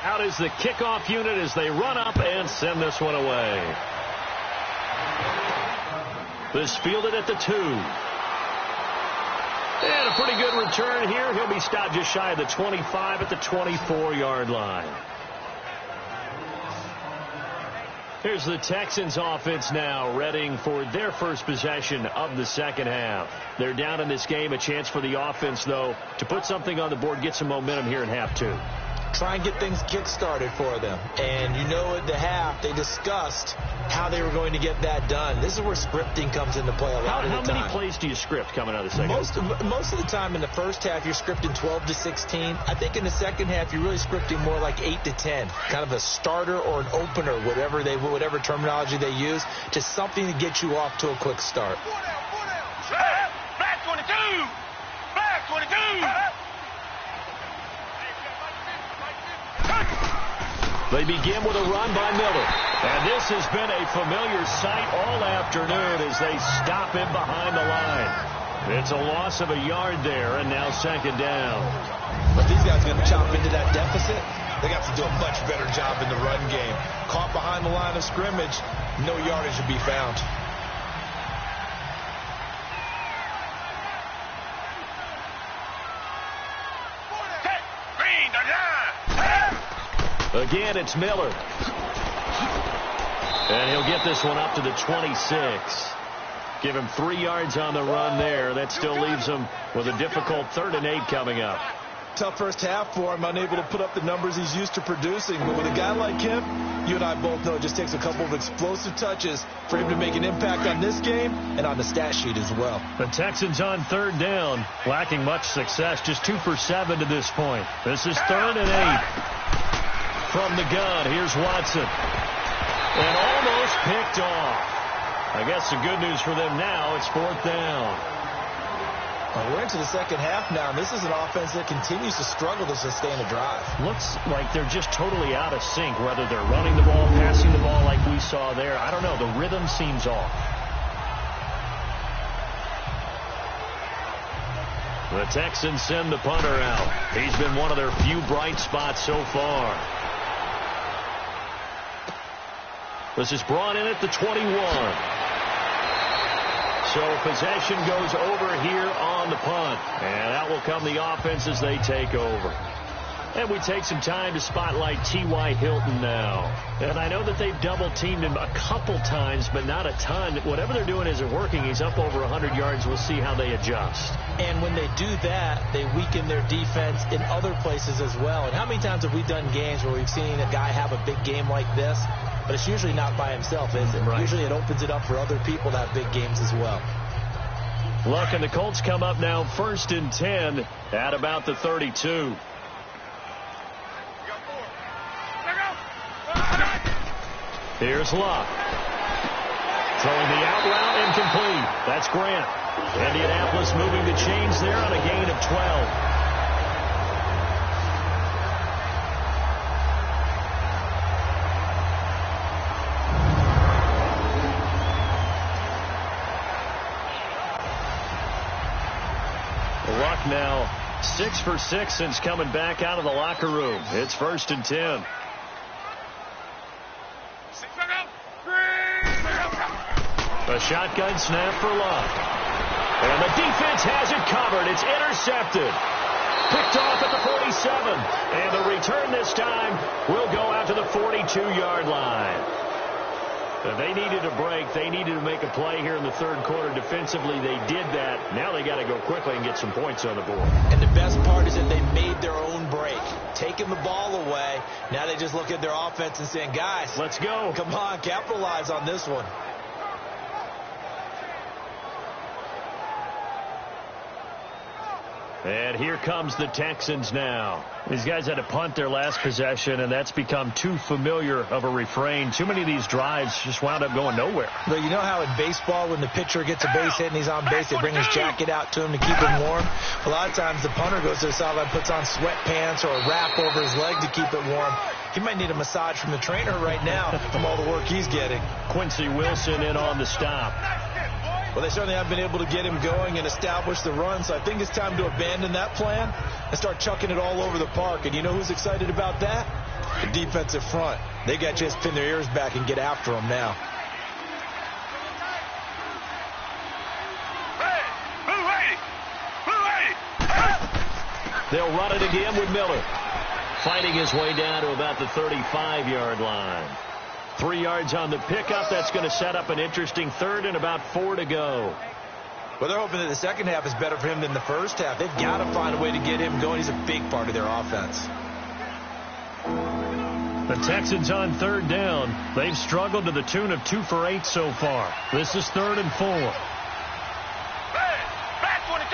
Out is the kickoff unit as they run up and send this one away. This fielded at the 2. And a pretty good return here. He'll be stopped just shy of the 25 at the 24-yard line. Here's the Texans offense now, readying for their first possession of the second half. They're down in this game. A chance for the offense, though, to put something on the board, get some momentum here in half 2. Try and get things kick-started for them. And you know at the half, they discussed how they were going to get that done. This is where scripting comes into play a lot of the time. How many plays do you script coming out of the second half? Most of the time in the first half, you're scripting 12 to 16. I think in the second half, you're really scripting more like 8 to 10. Kind of a starter or an opener, whatever terminology they use, just something to get you off to a quick start. Black 22! Black 22! They begin with a run by Miller. And this has been a familiar sight all afternoon as they stop him behind the line. It's a loss of a yard there, and now second down. But these guys are going to chop into that deficit. They got to do a much better job in the run game. Caught behind the line of scrimmage, no yardage to be found. Again, it's Miller. And he'll get this one up to the 26. Give him 3 yards on the run there. That still leaves him with a difficult 3rd and 8 coming up. Tough first half for him, unable to put up the numbers he's used to producing. But with a guy like him, you and I both know it just takes a couple of explosive touches for him to make an impact on this game and on the stat sheet as well. The Texans on 3rd down, lacking much success, just 2 for 7 to this point. This is 3rd and 8. From the gun, here's Watson. And almost picked off. I guess the good news for them now, it's 4th down. Well, we're into the second half now, and this is an offense that continues to struggle to sustain a drive. Looks like they're just totally out of sync, whether they're running the ball, passing the ball like we saw there. I don't know. The rhythm seems off. The Texans send the punter out. He's been one of their few bright spots so far. This is brought in at the 21. So possession goes over here on the punt. And out will come the offense as they take over. And we take some time to spotlight T.Y. Hilton now. And I know that they've double-teamed him a couple times, but not a ton. Whatever they're doing isn't working. He's up over 100 yards. We'll see how they adjust. And when they do that, they weaken their defense in other places as well. And how many times have we done games where we've seen a guy have a big game like this? But it's usually not by himself, is it? Right. Usually it opens it up for other people to have big games as well. Look, and the Colts come up now 1st and 10 at about the 32. Here's Luck. Throwing the out route incomplete. That's Grant. Indianapolis moving the chains there on a gain of 12. Luck now 6 for 6 since coming back out of the locker room. It's 1st and 10. A shotgun snap for Luck. And the defense has it covered. It's intercepted. Picked off at the 47. And the return this time will go out to the 42-yard line. They needed a break. They needed to make a play here in the 3rd quarter. Defensively, they did that. Now they got to go quickly and get some points on the board. And the best part is that they made their own break. Taking the ball away. Now they just look at their offense and saying, guys, let's go. Come on, capitalize on this one. And here comes the Texans now. These guys had to punt their last possession, and that's become too familiar of a refrain. Too many of these drives just wound up going nowhere. But you know how in baseball, when the pitcher gets a base hit and he's on base, they bring his jacket out to him to keep him warm? A lot of times the punter goes to the sideline, puts on sweatpants or a wrap over his leg to keep it warm. He might need a massage from the trainer right now from all the work he's getting. Quincy Wilson in on the stop. Well, they certainly have been able to get him going and establish the run, so I think it's time to abandon that plan and start chucking it all over the park. And you know who's excited about that? The defensive front, they got to just pin their ears back and get after them now. They'll run it again with Miller. Fighting his way down to about the 35-yard line. 3 yards on the pickup. That's going to set up an interesting third and about 4 to go. Well, they're hoping that the second half is better for him than the first half. They've got to find a way to get him going. He's a big part of their offense. The Texans on third down. They've struggled to the tune of 2 for 8 so far. This is 3rd and 4. Back 22!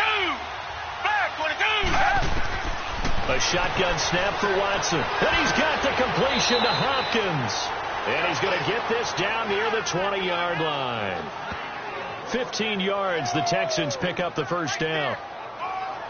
Back 22! A shotgun snap for Watson. And he's got the completion to Hopkins. And he's going to get this down near the 20-yard line. 15 yards, the Texans pick up the first down.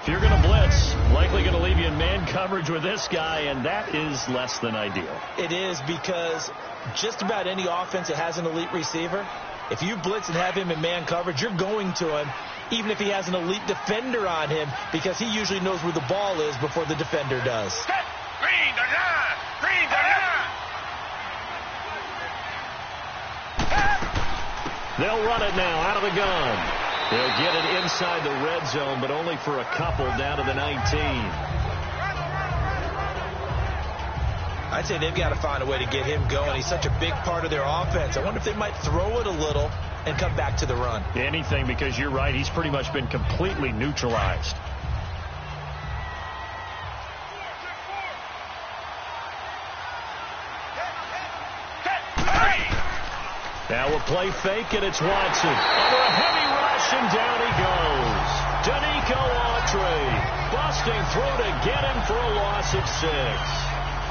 If you're going to blitz, likely going to leave you in man coverage with this guy, and that is less than ideal. It is, because just about any offense that has an elite receiver, if you blitz and have him in man coverage, you're going to him, even if he has an elite defender on him, because he usually knows where the ball is before the defender does. Set! Green the line! Green the line! They'll run it now out of the gun. They'll get it inside the red zone, but only for a couple down to the 19. I'd say they've got to find a way to get him going. He's such a big part of their offense. I wonder if they might throw it a little and come back to the run. Anything, because you're right. He's pretty much been completely neutralized. Now a play fake, and it's Watson. Under a heavy rush, and down he goes. Danico Autry busting through to get him for a loss of 6.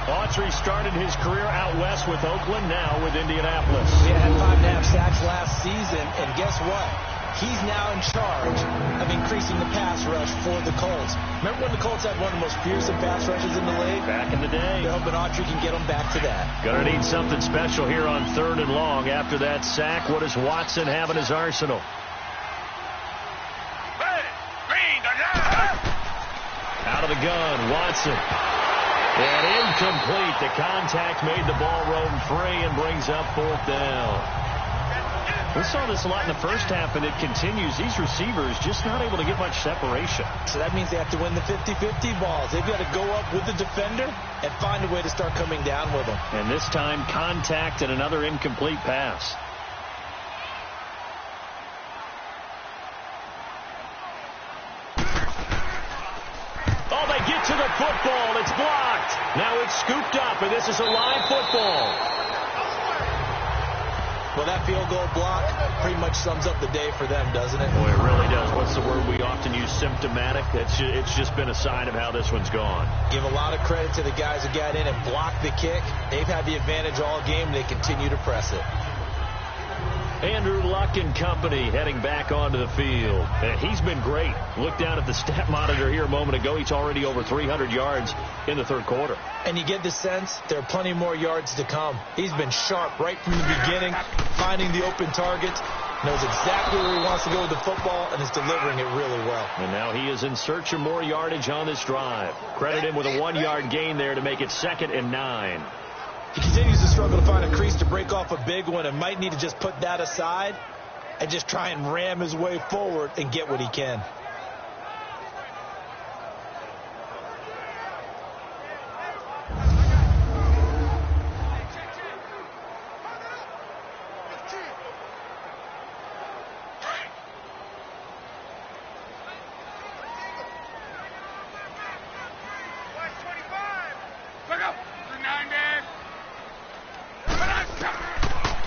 Autry started his career out west with Oakland, now with Indianapolis. He had 5.5 sacks last season, and guess what? He's now in charge of increasing the pass rush for the Colts. Remember when the Colts had one of the most fearsome pass rushes in the league? Back in the day. They're hoping Autry can get them back to that. Gonna need something special here on 3rd and long. After that sack, what does Watson have in his arsenal? Out of the gun, Watson. And incomplete. The contact made the ball roam free and brings up 4th down. We saw this a lot in the first half, and it continues. These receivers just not able to get much separation. So that means they have to win the 50-50 balls. They've got to go up with the defender and find a way to start coming down with them. And this time, contact and another incomplete pass. Oh, they get to the football. It's blocked. Now it's scooped up, and this is a live football. Well, that field goal block pretty much sums up the day for them, doesn't it? Boy, it really does. What's the word we often use? Symptomatic. It's just been a sign of how this one's gone. Give a lot of credit to the guys who got in and blocked the kick. They've had the advantage all game. They continue to press it. Andrew Luck and company heading back onto the field. And he's been great. Look down at the stat monitor here a moment ago. He's already over 300 yards in the 3rd quarter. And you get the sense there are plenty more yards to come. He's been sharp right from the beginning, finding the open targets, knows exactly where he wants to go with the football, and is delivering it really well. And now he is in search of more yardage on this drive. Credit him with a 1-yard gain there to make it 2nd and 9. He continues to struggle to find a crease to break off a big one and might need to just put that aside and just try and ram his way forward and get what he can.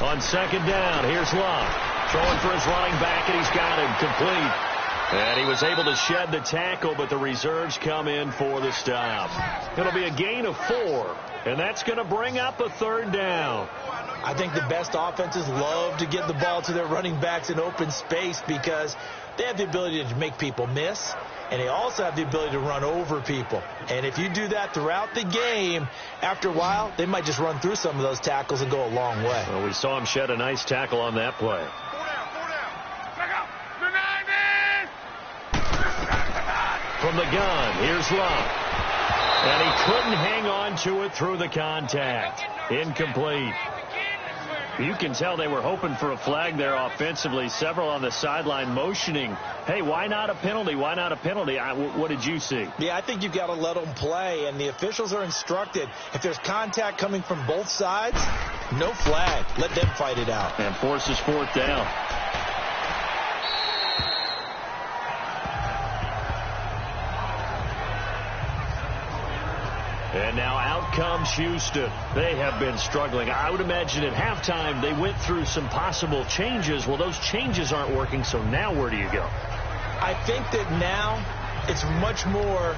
On 2nd down, here's Luck. Throwing for his running back, and he's got him complete. And he was able to shed the tackle, but the reserves come in for the stop. It'll be a gain of 4, and that's going to bring up a 3rd down. I think the best offenses love to get the ball to their running backs in open space because they have the ability to make people miss, and they also have the ability to run over people. And if you do that throughout the game, after a while, they might just run through some of those tackles and go a long way. Well, we saw him shed a nice tackle on that play. From the gun, here's Luck. And he couldn't hang on to it through the contact. Incomplete. You can tell they were hoping for a flag there offensively. Several on the sideline motioning, hey, why not a penalty? Why not a penalty? What did you see? Yeah, I think you've got to let them play, and the officials are instructed, if there's contact coming from both sides, no flag. Let them fight it out. And forces fourth down. And now out comes Houston. They have been struggling. I would imagine at halftime they went through some possible changes. Well, those changes aren't working, so now where do you go? I think that now it's much more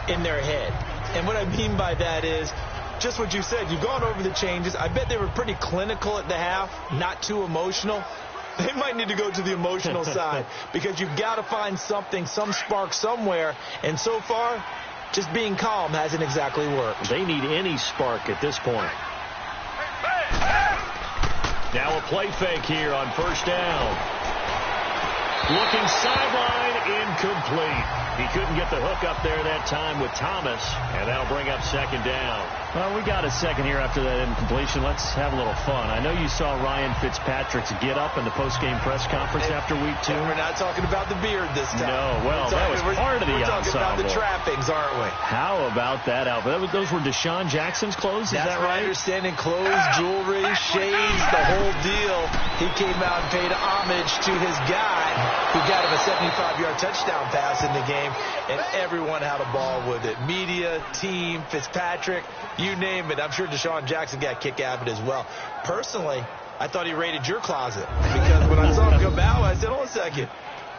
in their head. And what I mean by that is just what you said. You've gone over the changes. I bet they were pretty clinical at the half, not too emotional. They might need to go to the emotional side because you've got to find something, some spark somewhere. And so far, just being calm hasn't exactly worked. They need any spark at this point. Now a play fake here on first down. Looking sideline, incomplete. He couldn't get the hook up there that time with Thomas, and that'll bring up second down. Well, we got a second here after that incompletion. Let's have a little fun. I know you saw Ryan Fitzpatrick's get up in the post-game press conference after week 2. We're not talking about the beard this time. No, well, that was part of the ensemble. We're talking about the trappings, aren't we? How about that outfit? Those were Deshaun Jackson's clothes, is that right? That's my understanding. Clothes, jewelry, shades, the whole deal. He came out and paid homage to his guy who got him a 75-yard touchdown pass in the game, and everyone had a ball with it. Media, team, Fitzpatrick, you name it. I'm sure Deshaun Jackson got a kick out of it as well. Personally, I thought he raided your closet because when I saw him come out, I said, hold on a second.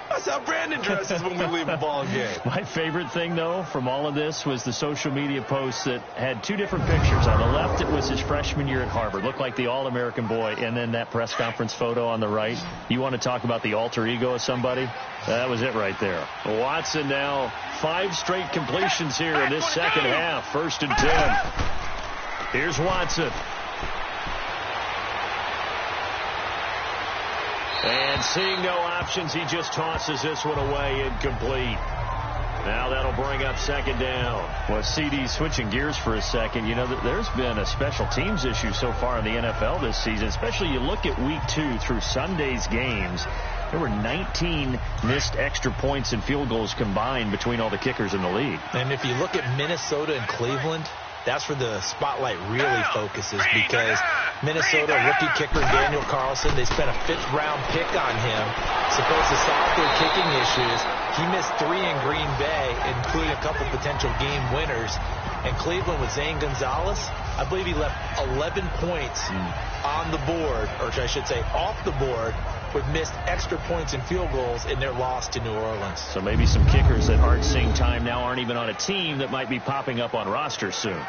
That's how Brandon dresses when we leave a ball game. My favorite thing, though, from all of this was the social media posts that had two different pictures. On the left, it was his freshman year at Harvard. Looked like the All-American boy. And then that press conference photo on the right. You want to talk about the alter ego of somebody? That was it right there. Watson now 5 straight completions here in this second half. 1st and 10. Here's Watson. And seeing no options, he just tosses this one away, incomplete. Now that'll bring up second down. Well, CD, switching gears for a second, you know, there's been a special teams issue so far in the NFL this season, especially you look at week 2 through Sunday's games. There were 19 missed extra points and field goals combined between all the kickers in the league. And if you look at Minnesota and Cleveland, that's where the spotlight really focuses because Minnesota rookie kicker Daniel Carlson, they spent a 5th-round pick on him. Supposed to solve their kicking issues. He missed 3 in Green Bay, including a couple potential game winners. And Cleveland with Zane Gonzalez, I believe he left 11 points on the board, or I should say off the board, with missed extra points and field goals in their loss to New Orleans. So maybe some kickers that aren't seeing time now aren't even on a team that might be popping up on rosters soon.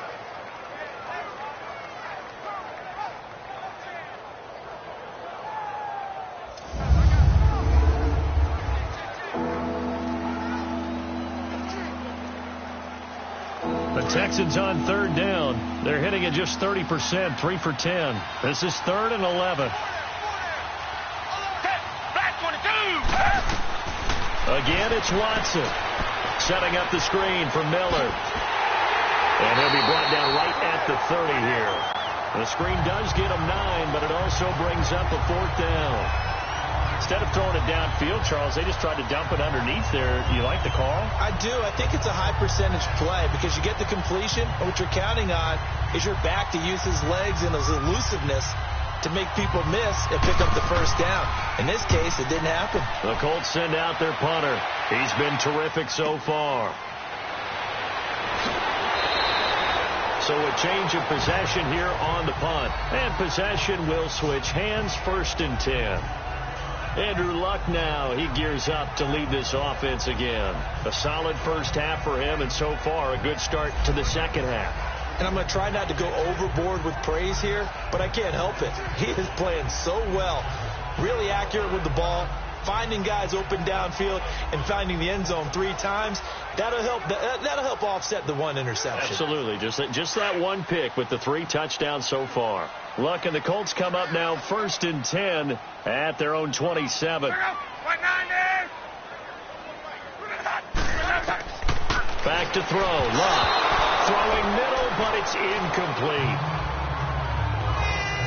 The Texans on 3rd down. They're hitting at just 30%, 3 for 10. This is 3rd and 11. Again, it's Watson setting up the screen for Miller. And he'll be brought down right at the 30 here. The screen does get him 9, but it also brings up a 4th down. Instead of throwing it downfield, Charles, they just tried to dump it underneath there. You like the call? I do. I think it's a high percentage play because you get the completion, and what you're counting on is your back to use his legs and his elusiveness to make people miss and pick up the 1st down. In this case, it didn't happen. The Colts send out their punter. He's been terrific so far. So a change of possession here on the punt. And possession will switch hands. 1st and 10. Andrew Luck now, he gears up to lead this offense again. A solid first half for him, and so far a good start to the second half. And I'm going to try not to go overboard with praise here, but I can't help it. He is playing so well, really accurate with the ball, finding guys open downfield, and finding the end zone 3 times. That'll help offset the 1 interception. Absolutely, just that 1 pick with the 3 touchdowns so far. Luck and the Colts come up now 1st and 10 at their own 27. Back to throw, Luck. Throwing middle, but it's incomplete.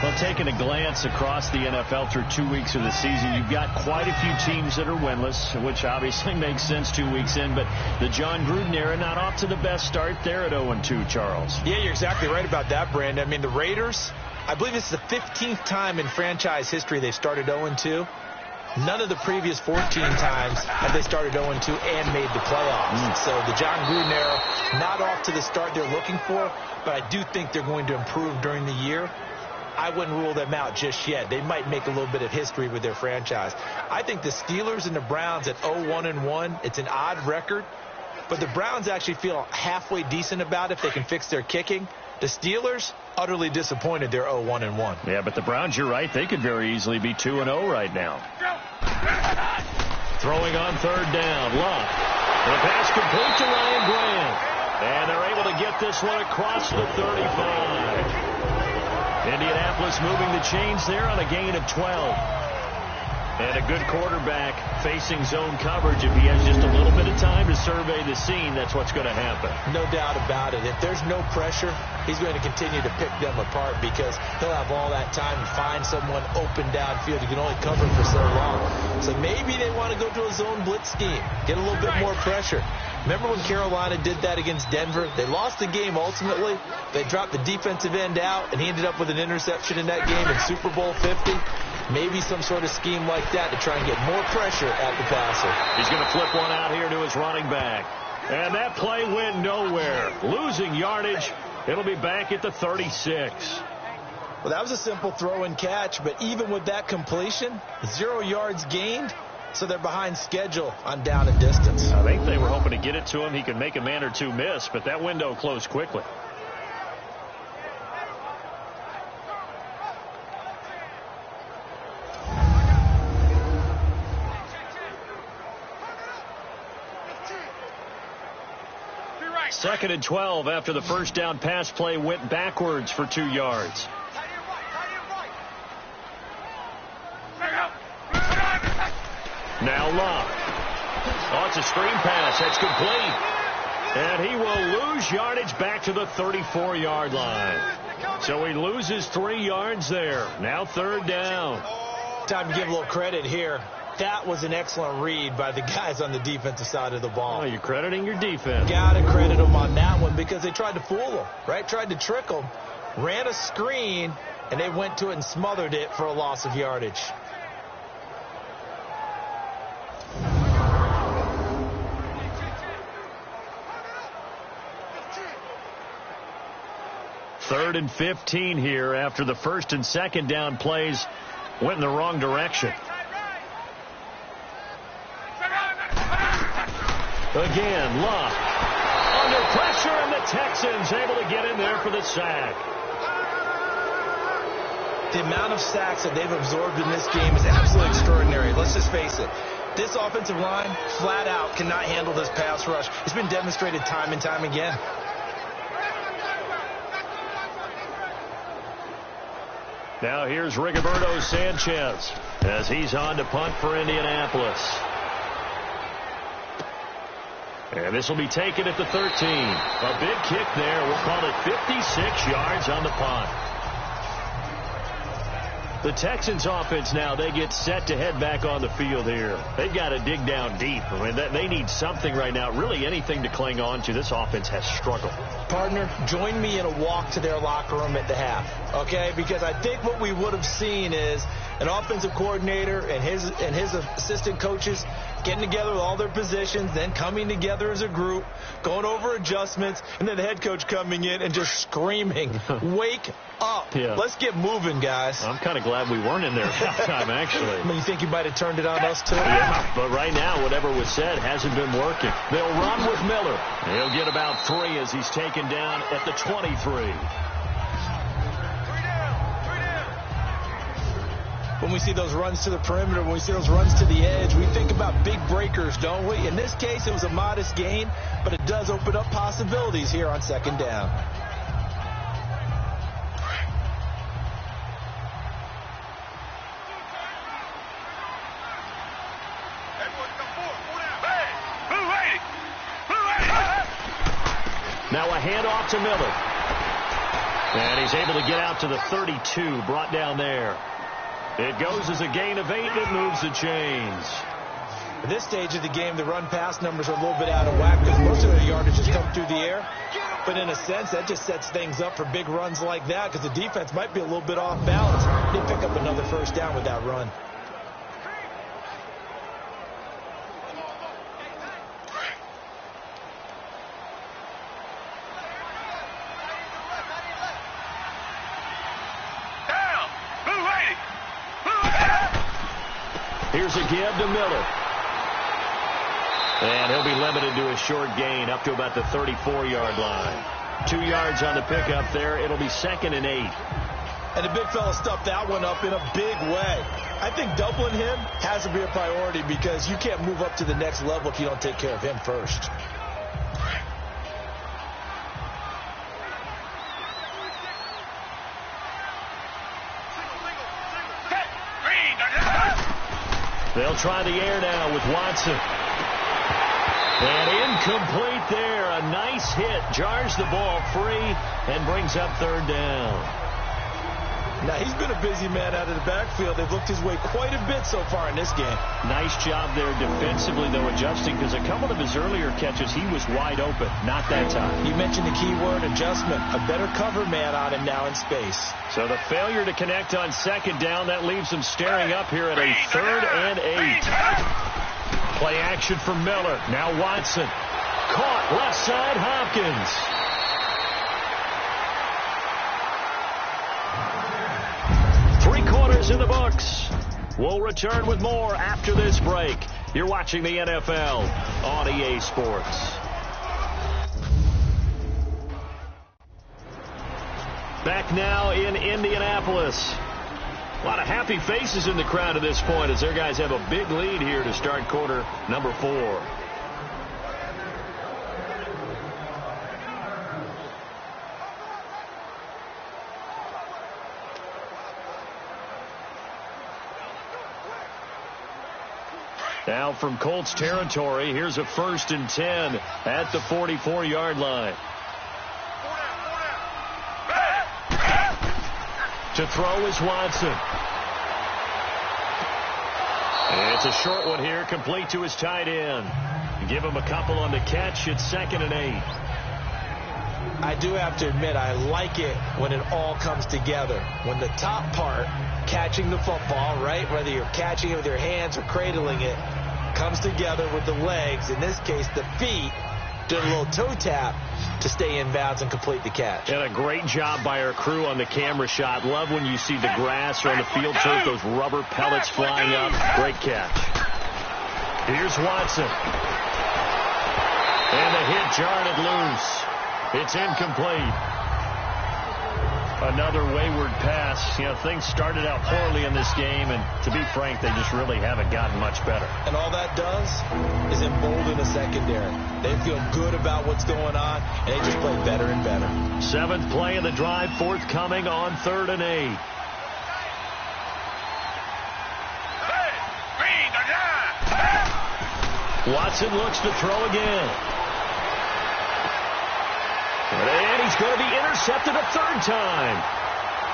Well, taking a glance across the NFL through 2 weeks of the season, you've got quite a few teams that are winless, which obviously makes sense 2 weeks in, but the John Gruden era not off to the best start there at 0-2, Charles. Yeah, you're exactly right about that, Brandon. I mean, the Raiders, I believe this is the 15th time in franchise history they've started 0-2. None of the previous 14 times have they started 0-2 and made the playoffs. So the John Gruden era, not off to the start they're looking for, but I do think they're going to improve during the year. I wouldn't rule them out just yet. They might make a little bit of history with their franchise. I think the Steelers and the Browns at 0-1-1, it's an odd record, but the Browns actually feel halfway decent about it if they can fix their kicking. The Steelers, utterly disappointed they're 0-1-1. Yeah, but the Browns, you're right, they could very easily be 2-0 right now. Throwing on third down, Luck. The pass complete to Ryan Grant. And they're able to get this one across the 35. Indianapolis moving the chains there on a gain of 12. And a good quarterback facing zone coverage. If he has just a little bit of time to survey the scene, that's what's going to happen. No doubt about it. If there's no pressure, he's going to continue to pick them apart because he'll have all that time to find someone open downfield. He can only cover for so long. So maybe they want to go to a zone blitz scheme, get a little bit more pressure. Remember when Carolina did that against Denver? They lost the game ultimately. They dropped the defensive end out, and he ended up with an interception in that game in Super Bowl 50. Maybe some sort of scheme like that to try and get more pressure at the passer. He's going to flip one out here to his running back. And that play went nowhere. Losing yardage. It'll be back at the 36. Well, that was a simple throw and catch, but even with that completion, 0 yards gained. So they're behind schedule on down and distance. I think they were hoping to get it to him. He could make a man or two miss, but that window closed quickly. Second and 12 after the first down pass play went backwards for 2 yards. Now Luck. Oh, it's a screen pass. That's complete. And he will lose yardage back to the 34-yard line. So he loses 3 yards there. Now third down. Time to give a little credit here. That was an excellent read by the guys on the defensive side of the ball. Oh, you're crediting your defense. Got to credit them on that one because they tried to fool them, right? Tried to trick them. Ran a screen, and they went to it and smothered it for a loss of yardage. Third and 15 here after the first and second down plays went in the wrong direction. Again, Luck. Under pressure, and the Texans able to get in there for the sack. The amount of sacks that they've absorbed in this game is absolutely extraordinary. Let's just face it. This offensive line, flat out, cannot handle this pass rush. It's been demonstrated time and time again. Now here's Rigoberto Sanchez as he's on to punt for Indianapolis. And this will be taken at the 13. A big kick there. We'll call it 56 yards on the punt. The Texans offense now, they get set to head back on the field here. They've got to dig down deep. I mean, they need something right now, really anything to cling on to. This offense has struggled. Partner, join me in a walk to their locker room at the half, okay? Because I think what we would have seen is an offensive coordinator and his assistant coaches getting together with all their positions, then coming together as a group, going over adjustments, and then the head coach coming in and just screaming, wake up. Yeah. Let's get moving, guys. I'm kind of glad we weren't in there at halftime, actually. I mean, you think you might have turned it on us, too? Yeah, but right now, whatever was said hasn't been working. They'll run with Miller. He'll get about 3 as he's taken down at the 23. When we see those runs to the perimeter, when we see those runs to the edge, we think about big breakers, don't we? In this case, it was a modest gain, but it does open up possibilities here on second down. Now a handoff to Miller. And he's able to get out to the 32, brought down there. It goes as a gain of 8, and it moves the chains. At this stage of the game, the run-pass numbers are a little bit out of whack because most of their yardage has come through the air. But in a sense, that just sets things up for big runs like that because the defense might be a little bit off balance. They pick up another first down with that run. Here's a give to Miller. And he'll be limited to a short gain up to about the 34-yard line. 2 yards on the pickup there. It'll be 2nd and 8. And the big fella stuffed that one up in a big way. I think doubling him has to be a priority because you can't move up to the next level if you don't take care of him first. They'll try the air now with Watson. And incomplete there. A nice hit. Jars the ball free and brings up 3rd down. Now, he's been a busy man out of the backfield. They've looked his way quite a bit so far in this game. Nice job there defensively, though, adjusting, because a couple of his earlier catches, he was wide open. Not that time. You mentioned the key word, adjustment. A better cover man on him now in space. So the failure to connect on 2nd down, that leaves him staring up here at a 3rd and 8. Play action for Miller. Now Watson. Caught left side, Hopkins. In the books. We'll return with more after this break. You're watching the NFL on EA Sports. Back now in Indianapolis. A lot of happy faces in the crowd at this point as their guys have a big lead here to start quarter number 4. Now from Colts territory, here's a 1st and 10 at the 44-yard line. To throw is Watson. It's a short one here, complete to his tight end. Give him a couple on the catch. It's 2nd and 8. I do have to admit, I like it when it all comes together. When the top part, catching the football, right, whether you're catching it with your hands or cradling it, comes together with the legs, in this case the feet, do a little toe tap to stay in bounds and complete the catch. And a great job by our crew on the camera shot. Love when you see the grass or on the field turf, those rubber pellets flying up. Great catch. Here's Watson. And the hit jarred it loose. It's incomplete. Another wayward pass. You know, things started out poorly in this game, and to be frank, they just really haven't gotten much better. And all that does is embolden the secondary. They feel good about what's going on, and they just play better and better. 7th play of the drive, forthcoming on 3rd and 8. Watson looks to throw again. And he's going to be intercepted a 3rd time.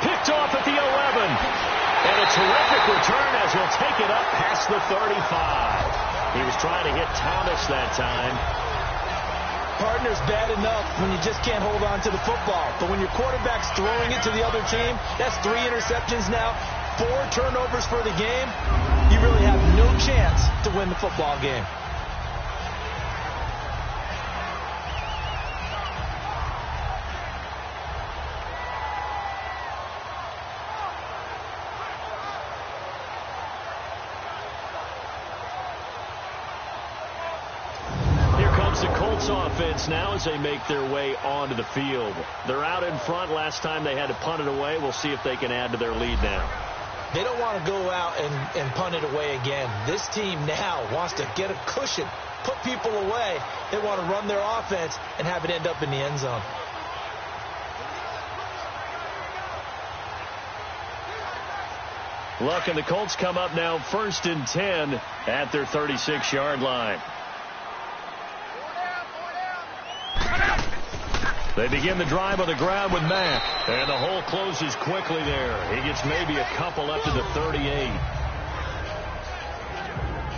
Picked off at the 11. And a terrific return as he'll take it up past the 35. He was trying to hit Thomas that time. Partner's bad enough when you just can't hold on to the football. But when your quarterback's throwing it to the other team, that's 3 interceptions now, 4 turnovers for the game. You really have no chance to win the football game. Offense now as they make their way onto the field. They're out in front. Last time they had to punt it away. We'll see if they can add to their lead now. They don't want to go out and punt it away again. This team now wants to get a cushion, put people away. They want to run their offense and have it end up in the end zone. Look, and the Colts come up now 1st and 10 at their 36-yard line. They begin the drive on the ground with Mack. And the hole closes quickly there. He gets maybe a couple up to the 38.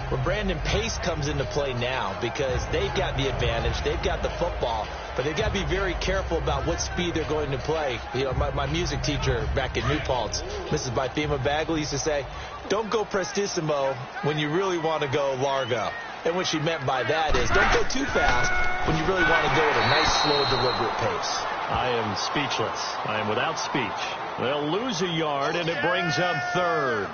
Well, Brandon, pace comes into play now because they've got the advantage. They've got the football, but they've got to be very careful about what speed they're going to play. You know, my music teacher back in New Paltz, Mrs. Bythema Bagley, used to say, don't go prestissimo when you really want to go largo. And what she meant by that is don't go too fast when you really want to go at a nice, slow, deliberate pace. I am speechless. I am without speech. They'll lose a yard, and it brings up third.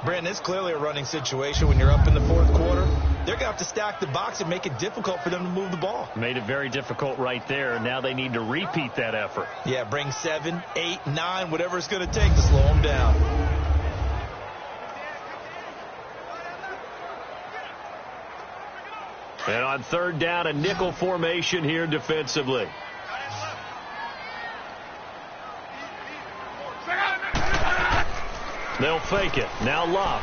Brandon, it's clearly a running situation when you're up in the fourth quarter. They're going to have to stack the box and make it difficult for them to move the ball. Made it very difficult right there. Now they need to repeat that effort. Yeah, bring 7, 8, 9, whatever it's going to take to slow them down. And on third down, a nickel formation here defensively. They'll fake it. Now Love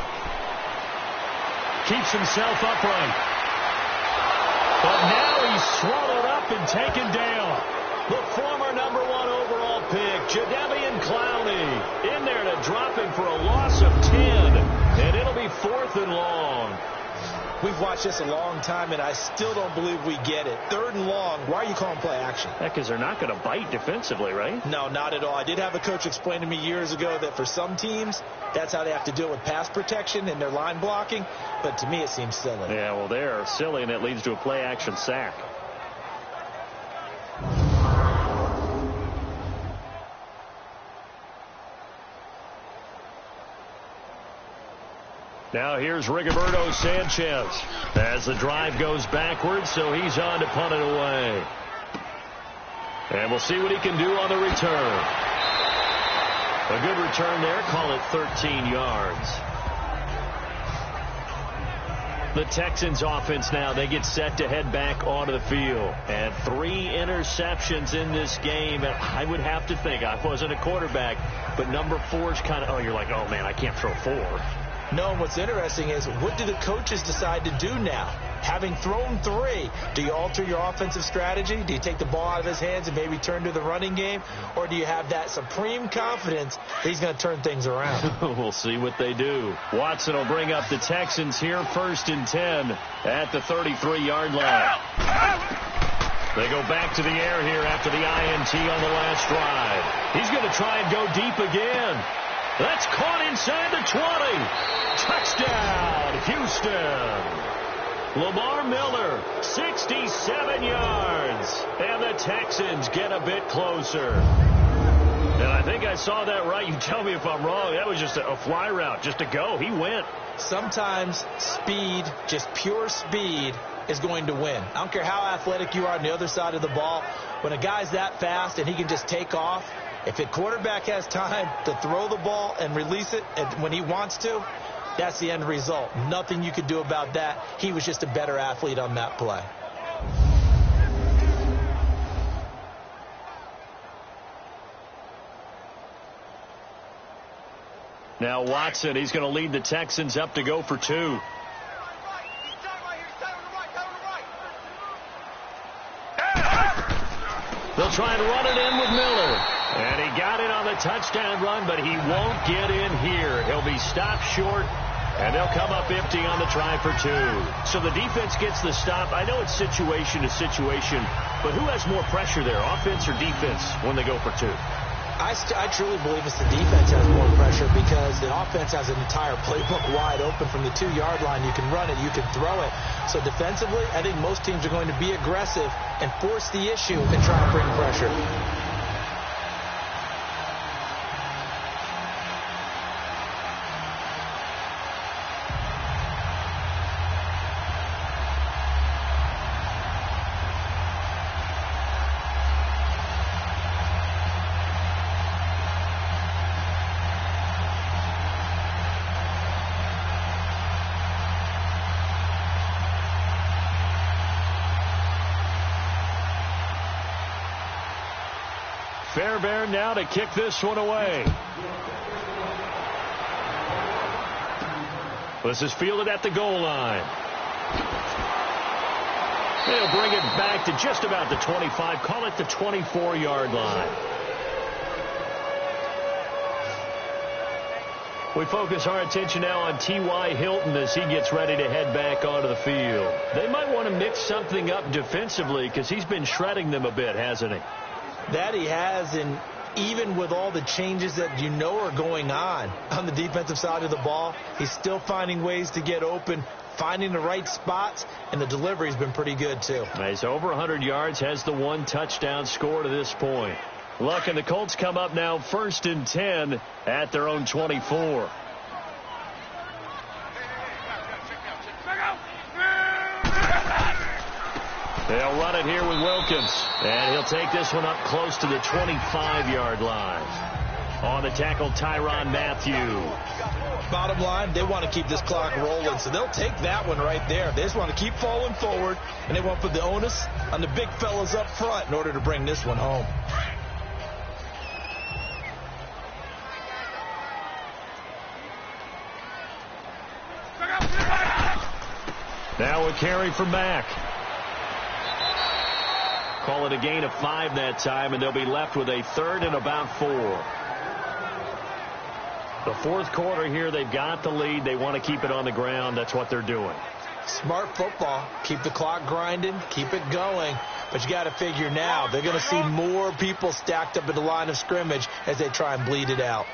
keeps himself upright. But now he's swallowed up and taken down. The former number 1 overall pick, Jadeveon Clowney, in there to drop him for a loss of 10. And it'll be 4th and long. We've watched this a long time, and I still don't believe we get it. 3rd and long, why are you calling play action? Because they're not going to bite defensively, right? No, not at all. I did have a coach explain to me years ago that for some teams, that's how they have to deal with pass protection and their line blocking. But to me, it seems silly. Yeah, well, they're silly, and it leads to a play action sack. Now here's Rigoberto Sanchez as the drive goes backwards, so he's on to punt it away. And we'll see what he can do on the return. A good return there. Call it 13 yards. The Texans offense now, they get set to head back onto the field. And 3 interceptions in this game. And I would have to think, I wasn't a quarterback, but number 4 is kind of, oh, you're like, oh, man, I can't throw 4. No, and what's interesting is what do the coaches decide to do now? Having thrown 3, do you alter your offensive strategy? Do you take the ball out of his hands and maybe turn to the running game? Or do you have that supreme confidence that he's going to turn things around? We'll see what they do. Watson will bring up the Texans here, 1st and 10 at the 33-yard line. They go back to the air here after the INT on the last drive. He's going to try and go deep again. That's caught inside the 20. Touchdown, Houston. Lamar Miller, 67 yards. And the Texans get a bit closer. And I think I saw that right. You tell me if I'm wrong. That was just a fly route, just a go. He went. Sometimes speed, just pure speed, is going to win. I don't care how athletic you are on the other side of the ball. When a guy's that fast and he can just take off, if the quarterback has time to throw the ball and release it when he wants to, that's the end result. Nothing you could do about that. He was just a better athlete on that play. Now Watson, he's going to lead the Texans up to go for 2. They'll try and run it in with Miller. And he got it on the touchdown run, but he won't get in here. He'll be stopped short, and they'll come up empty on the try for 2. So the defense gets the stop. I know it's situation to situation, but who has more pressure there, offense or defense, when they go for 2? I truly believe it's the defense has more pressure because the offense has an entire playbook wide open from the 2-yard line. You can run it, you can throw it. So defensively, I think most teams are going to be aggressive and force the issue and try and bring pressure. Fairbairn now to kick this one away. This is fielded at the goal line. They'll bring it back to just about the 25. Call it the 24-yard line. We focus our attention now on T.Y. Hilton as he gets ready to head back onto the field. They might want to mix something up defensively because he's been shredding them a bit, hasn't he? That he has, and even with all the changes that you know are going on the defensive side of the ball, he's still finding ways to get open, finding the right spots, and the delivery's been pretty good too. He's over 100 yards, has the 1 touchdown score to this point. Look, and the Colts come up now 1st and 10 at their own 24. They'll run it here with Wilkins, and he'll take this one up close to the 25-yard line. On the tackle, Tyrann Mathieu. Bottom line, they want to keep this clock rolling, so they'll take that one right there. They just want to keep falling forward, and they want to put the onus on the big fellas up front in order to bring this one home. Now a carry for Mack. Call it a gain of 5 that time, and they'll be left with a 3rd and about 4. The 4th quarter here, they've got the lead. They want to keep it on the ground. That's what they're doing. Smart football. Keep the clock grinding. Keep it going. But you got to figure now, they're going to see more people stacked up at the line of scrimmage as they try and bleed it out.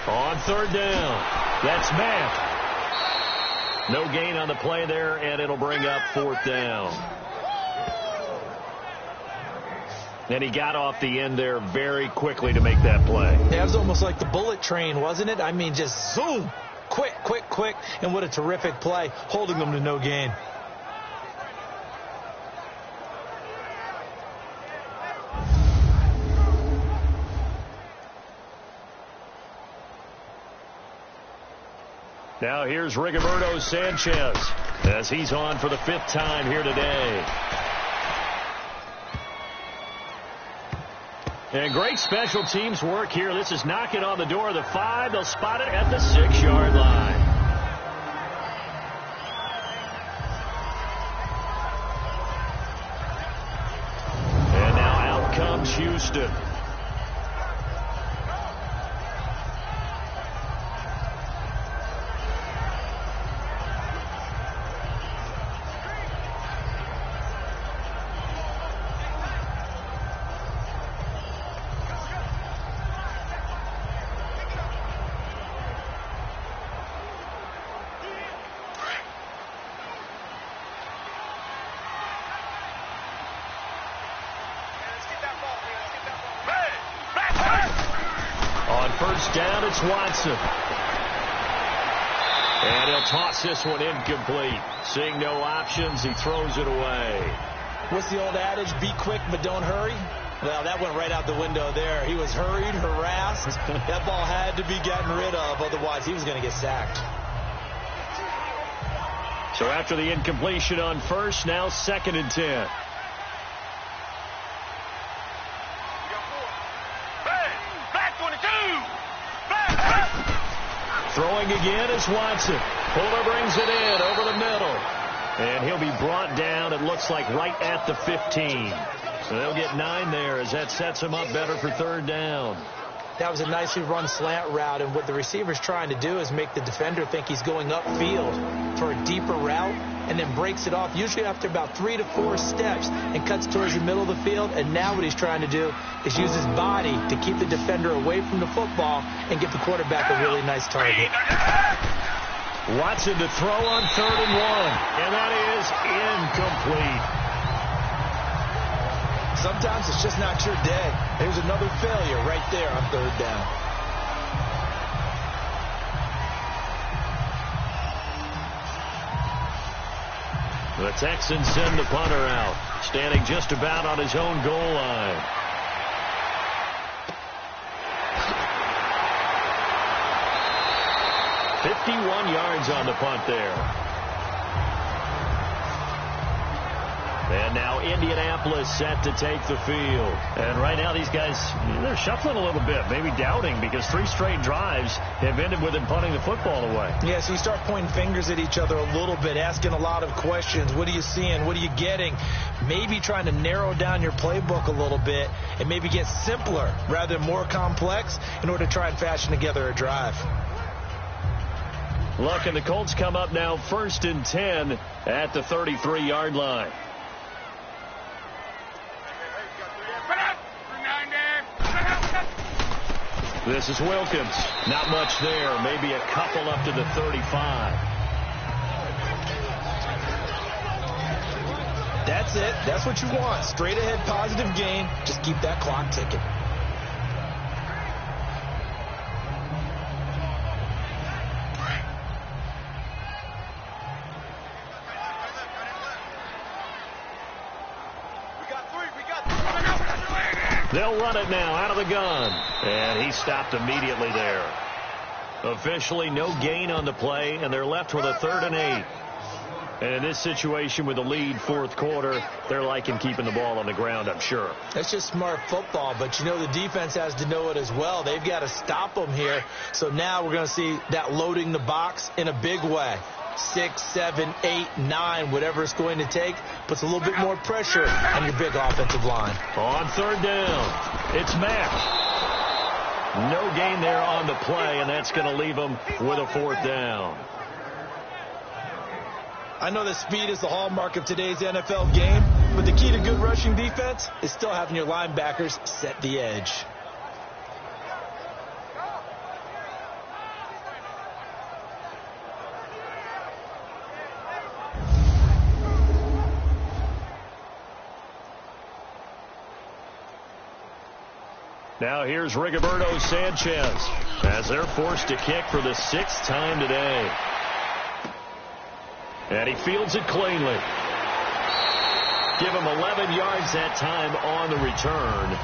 On 3rd down, that's Mack. No gain on the play there, and it'll bring up 4th down. And he got off the end there very quickly to make that play. That was almost like the bullet train, wasn't it? I mean, just zoom, quick, quick, quick, and what a terrific play, holding them to no gain. Now here's Rigoberto Sanchez as he's on for the 5th time here today. And great special teams work here. This is knocking on the door of the 5. They'll spot it at the 6-yard line. And now out comes Houston. Down, it's Watson. And he'll toss this one incomplete. Seeing no options, he throws it away. What's the old adage? Be quick, but don't hurry. Well, that went right out the window there. He was hurried, harassed. That ball had to be gotten rid of, otherwise he was going to get sacked. So after the incompletion on 1st, now 2nd and 10. Throwing again is Watson. Fuller brings it in over the middle. And he'll be brought down, it looks like, right at the 15. So they'll get 9 there as that sets him up better for 3rd down. That was a nicely run slant route, and what the receiver's trying to do is make the defender think he's going upfield for a deeper route, and then breaks it off, usually after about 3 to 4 steps, and cuts towards the middle of the field. And now what he's trying to do is use his body to keep the defender away from the football and give the quarterback a really nice target. Watson to throw on 3rd and 1, and that is incomplete. Sometimes it's just not your day. There's another failure right there on 3rd down. The Texans send the punter out, standing just about on his own goal line. .51 yards on the punt there. And now Indianapolis set to take the field. And right now these guys, they're shuffling a little bit, maybe doubting, because 3 straight drives have ended with them punting the football away. Yeah, so you start pointing fingers at each other a little bit, asking a lot of questions. What are you seeing? What are you getting? Maybe trying to narrow down your playbook a little bit and maybe get simpler rather than more complex in order to try and fashion together a drive. Look, and the Colts come up now 1st and 10 at the 33-yard line. This is Wilkins. Not much there. Maybe a couple up to the 35. That's it. That's what you want. Straight ahead positive gain. Just keep that clock ticking. They'll run it now out of the gun. And he stopped immediately there. Officially no gain on the play, and they're left with a 3rd and 8. And in this situation with the lead 4th quarter, they're liking keeping the ball on the ground, I'm sure. That's just smart football, but you know the defense has to know it as well. They've got to stop them here. So now we're going to see that loading the box in a big way. 6, 7, 8, 9, whatever it's going to take, puts a little bit more pressure on your big offensive line. On 3rd down, it's Mack. No gain there on the play, and that's going to leave them with a 4th down. I know that speed is the hallmark of today's NFL game, but the key to good rushing defense is still having your linebackers set the edge. Now here's Rigoberto Sanchez as they're forced to kick for the 6th time today. And he fields it cleanly. Give him 11 yards that time on the return.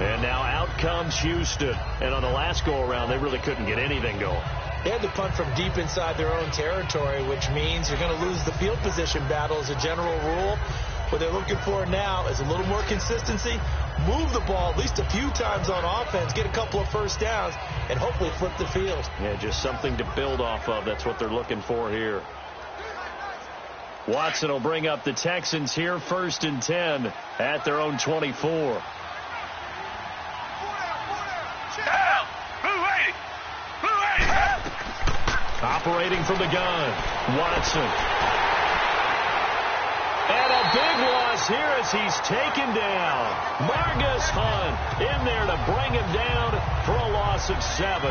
And now out comes Houston. And on the last go-around, they really couldn't get anything going. They had to punt from deep inside their own territory, which means you're going to lose the field position battle as a general rule. What they're looking for now is a little more consistency, move the ball at least a few times on offense, get a couple of 1st downs, and hopefully flip the field. Yeah, just something to build off of. That's what they're looking for here. Watson will bring up the Texans here 1st and 10 at their own 24. Operating from the gun, Watson. And a big loss here as he's taken down. Margus Hunt in there to bring him down for a loss of 7.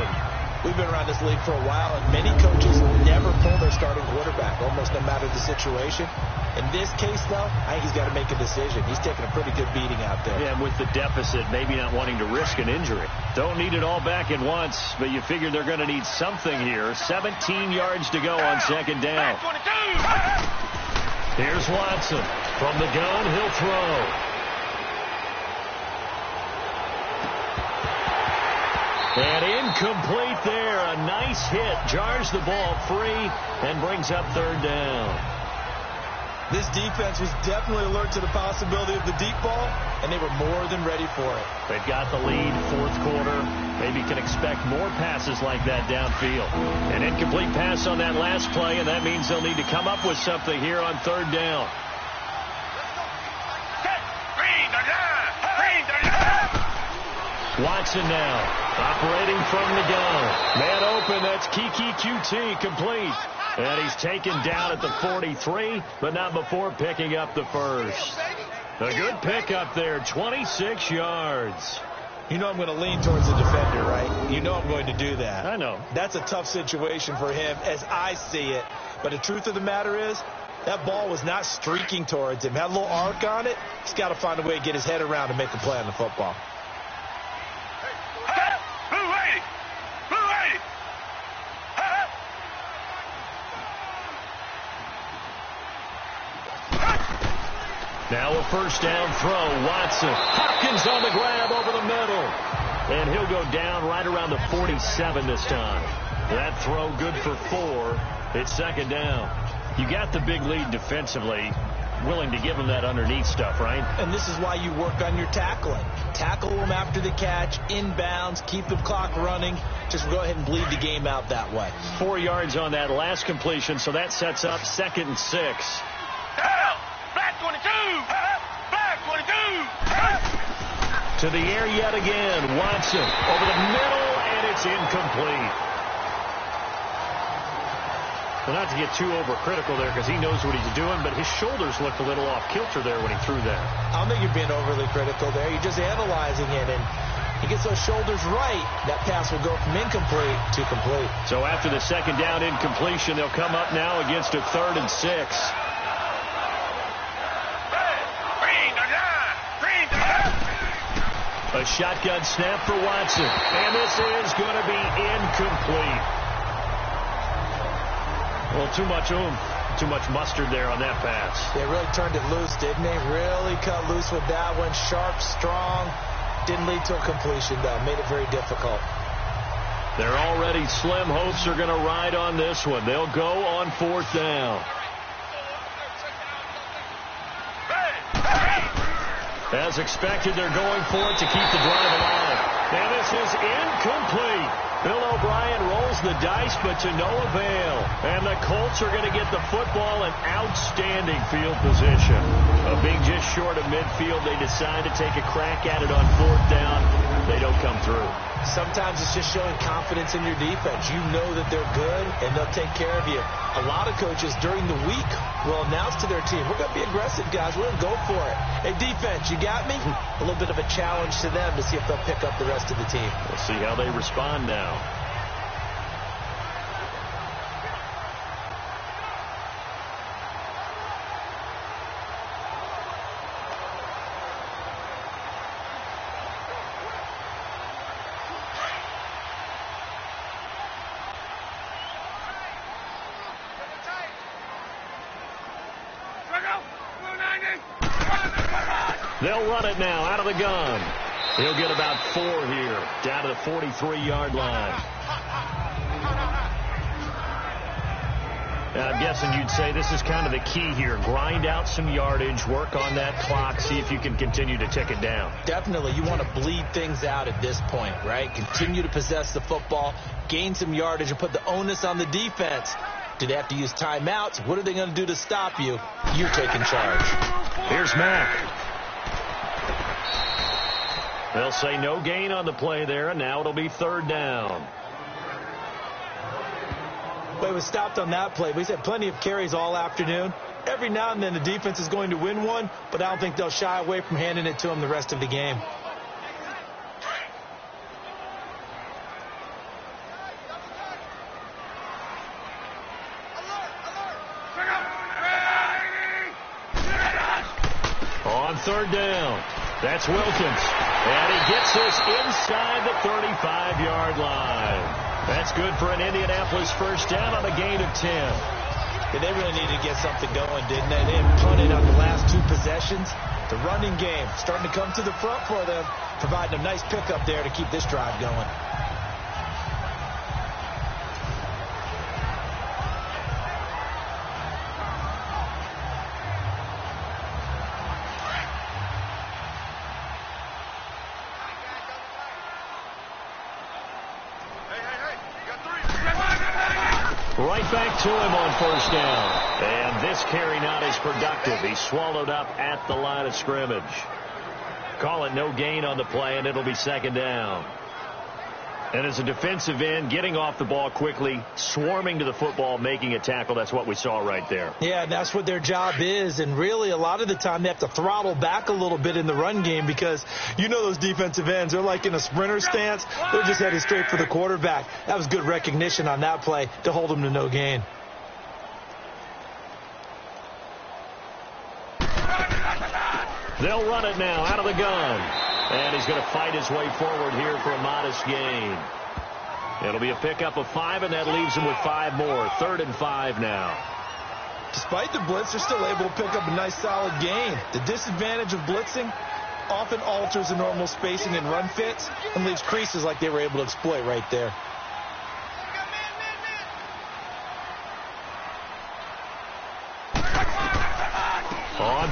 We've been around this league for a while, and many coaches never pull their starting quarterback, almost no matter the situation. In this case, though, I think he's got to make a decision. He's taking a pretty good beating out there. Yeah, and with the deficit, maybe not wanting to risk an injury. Don't need it all back at once, but you figure they're going to need something here. 17 yards to go on 2nd down. Here's Watson. From the gun, he'll throw. And incomplete there. A nice hit. Jars the ball free and brings up 3rd down. This defense was definitely alert to the possibility of the deep ball, and they were more than ready for it. They've got the lead 4th quarter. Maybe can expect more passes like that downfield. An incomplete pass on that last play, and that means they'll need to come up with something here on 3rd down. Watson now operating from the gun. Man open, that's Kiki QT complete. And he's taken down at the 43, but not before picking up the 1st. A good pickup there, 26 yards. You know I'm going to lean towards the defender, right? You know I'm going to do that. I know. That's a tough situation for him as I see it. But the truth of the matter is, that ball was not streaking towards him. Had a little arc on it. He's got to find a way to get his head around and make a play on the football. Now a 1st down throw. Watson. Hopkins on the grab over the middle. And he'll go down right around the 47 this time. That throw good for 4. It's 2nd down. You got the big lead defensively, willing to give them that underneath stuff, right? And this is why you work on your tackling. Tackle them after the catch, inbounds, keep the clock running. Just go ahead and bleed the game out that way. 4 yards on that last completion, so that sets up 2nd and 6. Down. Black 22. Black 22. To the air yet again. Watson over the middle, and it's incomplete. Well, not to get too overcritical there because he knows what he's doing, but his shoulders looked a little off kilter there when he threw that. I don't think you're being overly critical there. You're just analyzing it, and he gets those shoulders right. That pass will go from incomplete to complete. So after the 2nd down incompletion, they'll come up now against a 3rd and 6. Green to line. Green to line. A shotgun snap for Watson, and this is going to be incomplete. Well, too much oomph, too much mustard there on that pass. They really turned it loose, didn't they? Really cut loose with that one. Sharp, strong. Didn't lead to a completion, though. Made it very difficult. Their already slim hopes are going to ride on this one. They'll go on 4th down. As expected, they're going for it to keep the drive alive. And this is incomplete. Bill O'Brien rolls the dice, but to no avail. And the Colts are going to get the football in outstanding field position. Being just short of midfield, they decide to take a crack at it on 4th down. They don't come through. Sometimes it's just showing confidence in your defense. You know that they're good, and they'll take care of you. A lot of coaches during the week will announce to their team, we're going to be aggressive, guys. We're going to go for it. Hey, defense, you got me? A little bit of a challenge to them to see if they'll pick up the rest of the team. We'll see how they respond now. They'll run it now out of the gun. He'll get about 4 here, down to the 43-yard line. Now, I'm guessing you'd say this is kind of the key here. Grind out some yardage, work on that clock, see if you can continue to tick it down. Definitely. You want to bleed things out at this point, right? Continue to possess the football, gain some yardage, and put the onus on the defense. Do they have to use timeouts? What are they going to do to stop you? You're taking charge. Here's Mack. They'll say no gain on the play there, and now it'll be 3rd down. But it was stopped on that play. We've had plenty of carries all afternoon. Every now and then the defense is going to win one, but I don't think they'll shy away from handing it to them the rest of the game. On 3rd down, that's Wilkins. And he gets this inside the 35-yard line. That's good for an Indianapolis 1st down on a gain of 10. Yeah, they really needed to get something going, didn't they? They had punted on the last 2 possessions. The running game starting to come to the front for them, providing a nice pickup there to keep this drive going. Right back to him on 1st down. And this carry not as productive. He swallowed up at the line of scrimmage. Call it no gain on the play, and it'll be 2nd down. And as a defensive end, getting off the ball quickly, swarming to the football, making a tackle, that's what we saw right there. Yeah, that's what their job is. And really, a lot of the time, they have to throttle back a little bit in the run game because you know those defensive ends, they're like in a sprinter stance. They're just headed straight for the quarterback. That was good recognition on that play to hold them to no gain. They'll run it now out of the gun. And he's going to fight his way forward here for a modest gain. It'll be a pickup of 5, and that leaves him with 5 more. 3rd and 5 now. Despite the blitz, they're still able to pick up a nice solid gain. The disadvantage of blitzing often alters the normal spacing and run fits and leaves creases like they were able to exploit right there.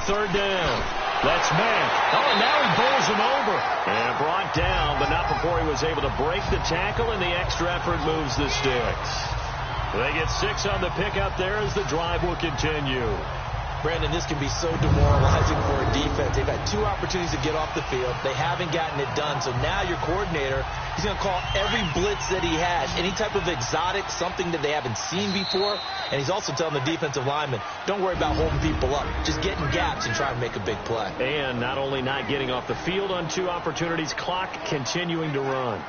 third down. That's Mack. Oh, and now he bowls him over. And brought down, but not before he was able to break the tackle, and the extra effort moves the sticks. They get 6 on the pickup there as the drive will continue. Brandon, this can be so demoralizing for a defense. They've had 2 opportunities to get off the field. They haven't gotten it done. So now your coordinator, he's going to call every blitz that he has, any type of exotic, something that they haven't seen before. And he's also telling the defensive lineman, don't worry about holding people up. Just get in gaps and try to make a big play. And not only not getting off the field on 2 opportunities, clock continuing to run.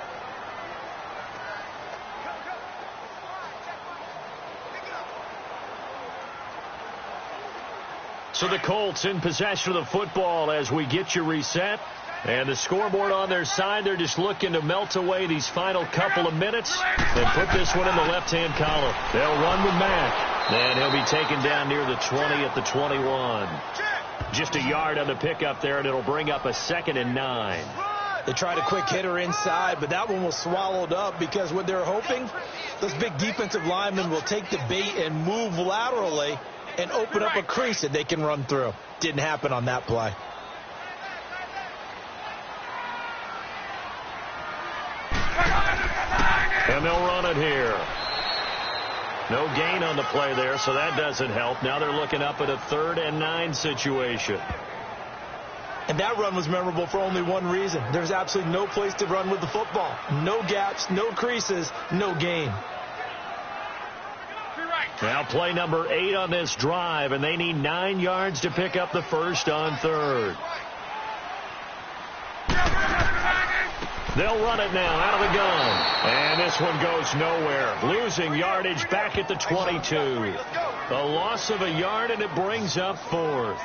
So the Colts in possession of the football as we get you reset. And the scoreboard on their side, they're just looking to melt away these final couple of minutes and put this one in the left-hand column. They'll run with Mack. And he'll be taken down near the 20 at the 21. Just a yard on the pickup there, and it'll bring up a 2nd and 9. They tried a quick hitter inside, but that one was swallowed up because what they're hoping, those big defensive linemen will take the bait and move laterally and open up a crease that they can run through. Didn't happen on that play. And they'll run it here. No gain on the play there, so that doesn't help. Now they're looking up at a 3rd and 9 situation. And that run was memorable for only one reason. There's absolutely no place to run with the football. No gaps, no creases, no gain. Now play number 8 on this drive, and they need 9 yards to pick up the first on 3rd. They'll run it now out of the gun. And this one goes nowhere. Losing yardage back at the 22. A loss of a yard, and it brings up 4th.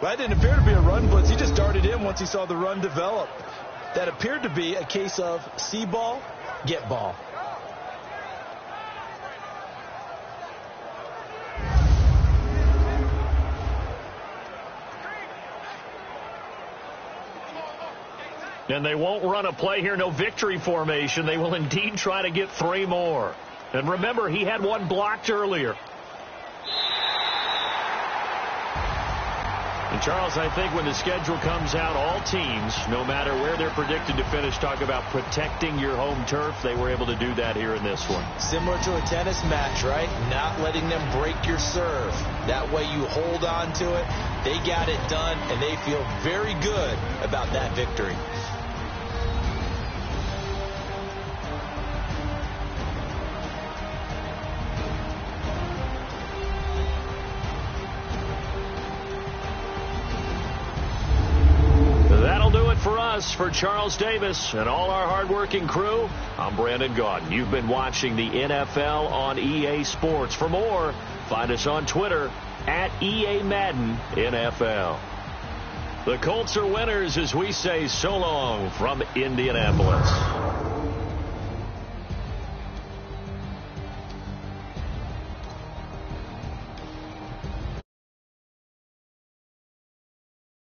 Well, that didn't appear to be a run blitz. He just darted in once he saw the run develop. That appeared to be a case of see ball, get ball. And they won't run a play here, no victory formation. They will indeed try to get 3 more. And remember, he had one blocked earlier. And Charles, I think when the schedule comes out, all teams, no matter where they're predicted to finish, talk about protecting your home turf. They were able to do that here in this one. Similar to a tennis match, right? Not letting them break your serve. That way you hold on to it. They got it done, and they feel very good about that victory. For us, for Charles Davis and all our hardworking crew, I'm Brandon Gaudin. You've been watching the NFL on EA Sports. For more, find us on Twitter at EA Madden NFL. The Colts are winners as we say so long from Indianapolis.